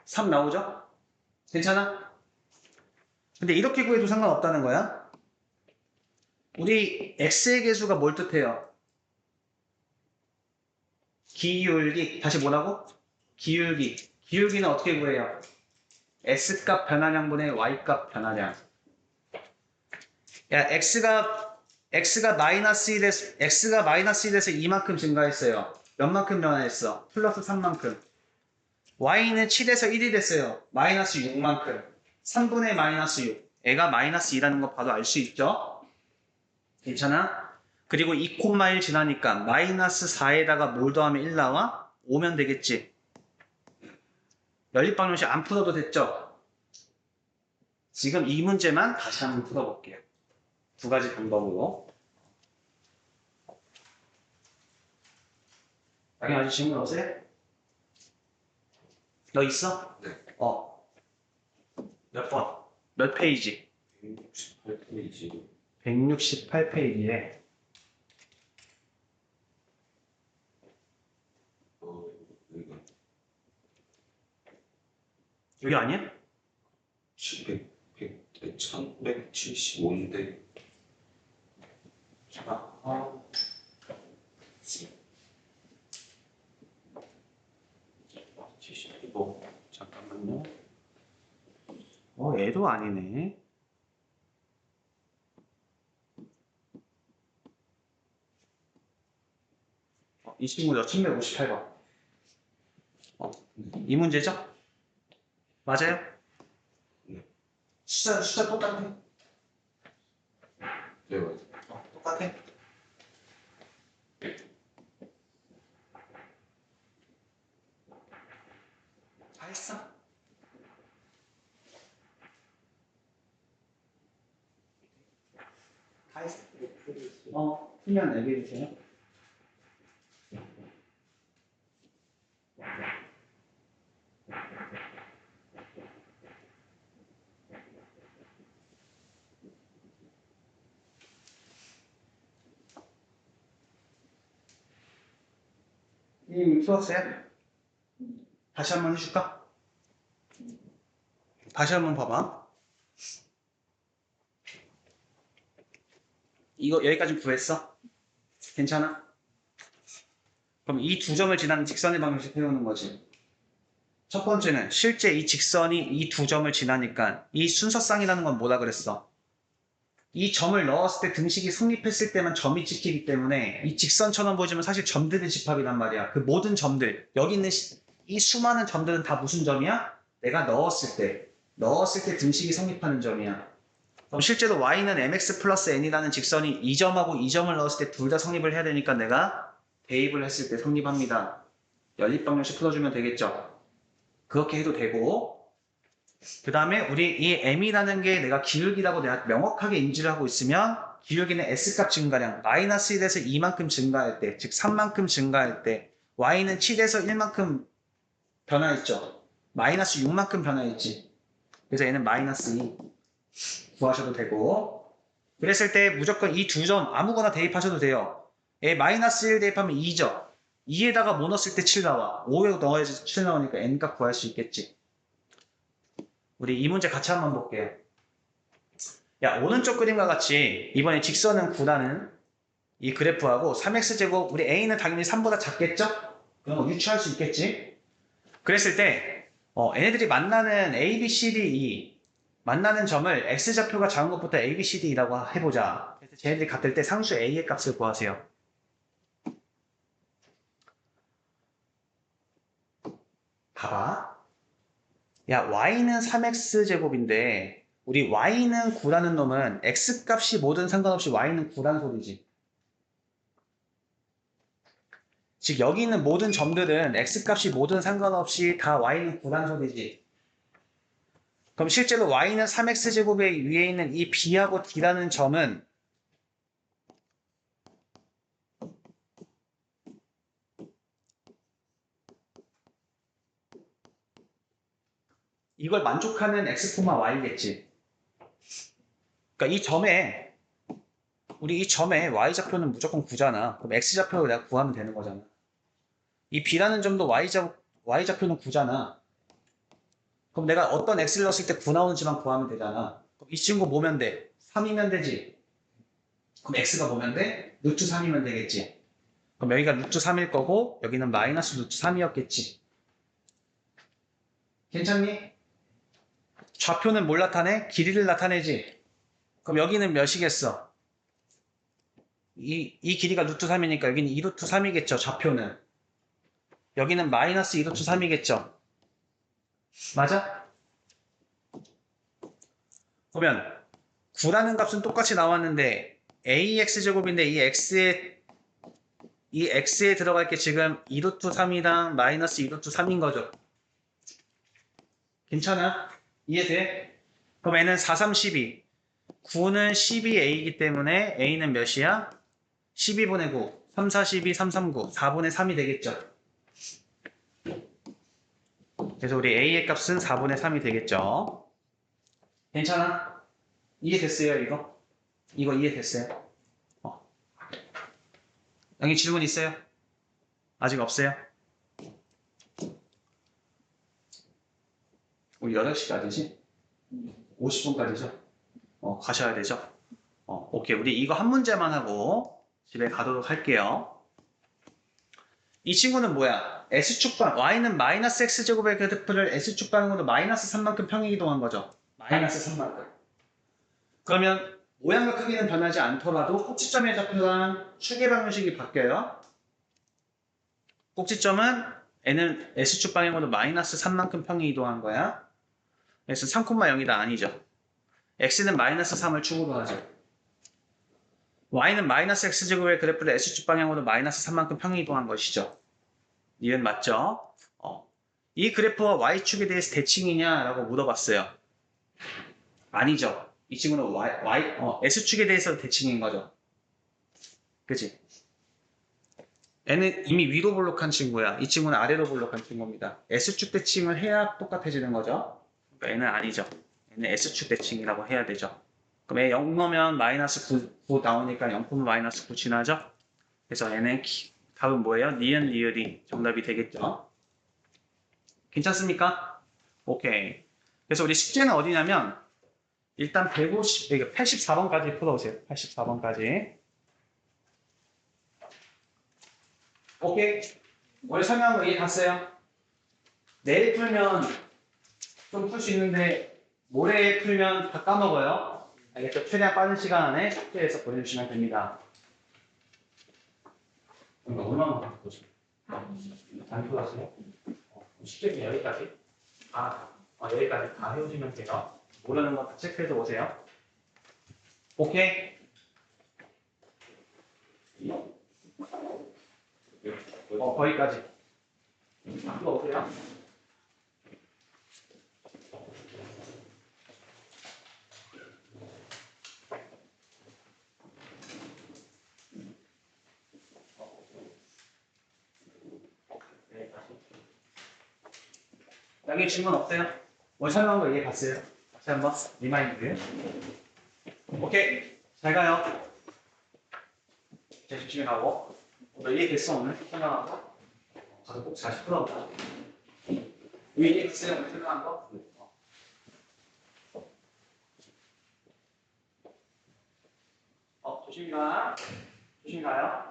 3 나오죠? 괜찮아? 근데 이렇게 구해도 상관없다는 거야. 우리 x의 개수가 뭘 뜻해요? 기울기. 다시 뭐라고? 기울기. 기울기는 어떻게 구해요? x값 변화량분의 y값 변화량. 야, x가 마이너스 1에서 이만큼 증가했어요. 몇만큼 변화했어? 플러스 3만큼. y는 7에서 1이 됐어요. 마이너스 6만큼. 3분의 마이너스 6. 애가 마이너스 2라는 거 봐도 알 수 있죠? 괜찮아? 그리고 2,1 지나니까 마이너스 4에다가 뭘 더하면 1 나와? 5면 되겠지. 연립방정식 안 풀어도 됐죠? 지금 이 문제만 다시 한번 풀어볼게요. 두 가지 방법으로. 여기 아직 질문 없어요? 너 있어? 네. 몇 번? 몇 페이지? 168페이지. 168페이지에 이거 여기 아니야? 1175인데. 잠깐. 잠깐만요. 얘도 아니네. 이 친구죠. 1158번. 이 문제죠? 맞아요? 네. 숫자 똑같아. 네, 맞아요. 똑같아. 다 했어? 다 했어. 풀면 얘기해 주세요. 풀었어요? 다시 한번 해줄까? 다시 한번 봐봐. 이거 여기까지 구했어? 괜찮아? 그럼 이 두 점을 지나는 직선의 방정식 해오는 거지. 첫 번째는 실제 이 직선이 이 두 점을 지나니까 이 순서쌍이라는 건 뭐라 그랬어? 이 점을 넣었을 때 등식이 성립했을 때만 점이 찍히기 때문에 이 직선처럼 보이지만 사실 점들의 집합이란 말이야. 그 모든 점들, 여기 있는 이 수많은 점들은 다 무슨 점이야? 내가 넣었을 때 등식이 성립하는 점이야. 그럼 실제로 y는 mx 플러스 n이라는 직선이 이 점하고 이 점을 넣었을 때 둘 다 성립을 해야 되니까 내가 대입을 했을 때 성립합니다. 연립방정식 풀어주면 되겠죠? 그렇게 해도 되고, 그 다음에 우리 이 m이라는 게 내가 기울기라고 내가 명확하게 인지를 하고 있으면 기울기는 s값 증가량 마이너스 1에서 2만큼 증가할 때, 즉 3만큼 증가할 때 y는 7에서 1만큼 변화했죠. 마이너스 6만큼 변화했지. 그래서 얘는 마이너스 2 구하셔도 되고, 그랬을 때 무조건 이 두 점 아무거나 대입하셔도 돼요. 얘 마이너스 1 대입하면 2죠. 2에다가 뭐 넣었을 때 7 나와. 5에 넣어야지 7 나오니까 n값 구할 수 있겠지. 우리 이 문제 같이 한번 볼게요. 야, 오른쪽 그림과 같이 이번에 직선은 9라는 이 그래프하고 3x제곱, 우리 a는 당연히 3보다 작겠죠? 그럼 뭐 유추할 수 있겠지? 그랬을 때 얘네들이 만나는 a, b, c, d, e 만나는 점을 x좌표가 작은 것부터 a, b, c, d라고 해보자. 그래서 쟤네들이 같을 때 상수 a의 값을 구하세요. 봐봐. 야, y는 3x제곱인데 우리 y는 9라는 놈은 x값이 뭐든 상관없이 y는 9라는 소리지. 즉 여기 있는 모든 점들은 x값이 뭐든 상관없이 다 y는 9라는 소리지. 그럼 실제로 y는 3x제곱의 위에 있는 이 b하고 d라는 점은 이걸 만족하는 x, y겠지. 그러니까 이 점에 우리 이 점에 y좌표는 무조건 9잖아. 그럼 x좌표를 내가 구하면 되는 거잖아. 이 b라는 점도 y좌표는 9잖아. 그럼 내가 어떤 x를 넣었을 때 9 나오는지만 구하면 되잖아. 그럼 이 친구 뭐면 돼? 3이면 되지. 그럼 x가 뭐면 돼? 루트 3이면 되겠지. 그럼 여기가 루트 3일 거고 여기는 마이너스 루트 3이었겠지. 괜찮니? 좌표는 뭘 나타내? 길이를 나타내지. 그럼 여기는 몇이겠어? 이 길이가 루트 3이니까 여기는 2루트 3이겠죠. 좌표는. 여기는 마이너스 2루트 3이겠죠. 맞아? 그러면 9라는 값은 똑같이 나왔는데 ax제곱인데 이 x에 들어갈 게 지금 2루트 3이랑 마이너스 2루트 3인 거죠. 괜찮아? 이해돼? 그럼 n은 4, 3, 12. 9는 12a이기 때문에 a는 몇이야? 12분의 9. 3, 4, 12, 3, 3, 9. 4분의 3이 되겠죠. 그래서 우리 a의 값은 4분의 3이 되겠죠. 괜찮아? 이해됐어요, 이거? 이거 이해됐어요? 여기 질문 있어요? 아직 없어요? 우리 8시까지지? 50분까지죠? 가셔야 되죠? 오케이. 우리 이거 한 문제만 하고 집에 가도록 할게요. 이 친구는 뭐야? S축방, Y는 마이너스 X제곱의 그래프를 S축방으로 마이너스 3만큼 평행이동한 거죠. 마이너스 3만큼. 그러면 모양과 크기는 변하지 않더라도 꼭지점의 좌표랑 축의 방정식이 바뀌어요. 꼭지점은 N은 S축 방향으로 마이너스 3만큼 평행이동한 거야. 그래서 3,0이다 아니죠. X는 마이너스 3을 축으로 하죠. Y는 마이너스 X제곱의 그래프를 S축 방향으로 마이너스 3만큼 평행이동한 것이죠. 이건 맞죠? 이 그래프와 Y축에 대해서 대칭이냐라고 물어봤어요. 아니죠. 이 친구는 S축에 대해서 대칭인 거죠. 그치? N은 이미 위로 볼록한 친구야. 이 친구는 아래로 볼록한 친구입니다. S축 대칭을 해야 똑같아지는 거죠. 그러니까 N은 아니죠. N은 S축 대칭이라고 해야 되죠. 그럼 얘 0 넣으면 마이너스 9 나오니까 0, 마이너스 9 지나죠? 그래서 N의 답은 뭐예요? 니은, 리을이 정답이 되겠죠? 괜찮습니까? 오케이. 그래서 우리 숙제는 어디냐면 일단 84번까지 풀어오세요. 84번까지. 오케이. 오늘 설명한 거 이해 갔어요? 내일 풀면 좀 풀 수 있는데 모레 풀면 다 까먹어요. 알겠죠? 최대한 빠른 시간 안에 숙제해서 보내주시면 됩니다. 얼마나 보죠? 안 풀었어요? 숙제는 여기까지. 여기까지 다 해오시면 돼요. 모르는 거 다 체크해서 오세요. 오케이? 거기까지. 또 오세요. 여기 질문 없어요? 오늘 설명한 거 이해 갔어요? 다시 한번 리마인드. 오케이. 잘 가요. 제 조심히 가고. 너 이해됐어 오늘? 설명한 거? 가서 꼭 다시 풀어봐. 이해됐어요 오늘 설명한 거? 조심히 가. 조심히 가요.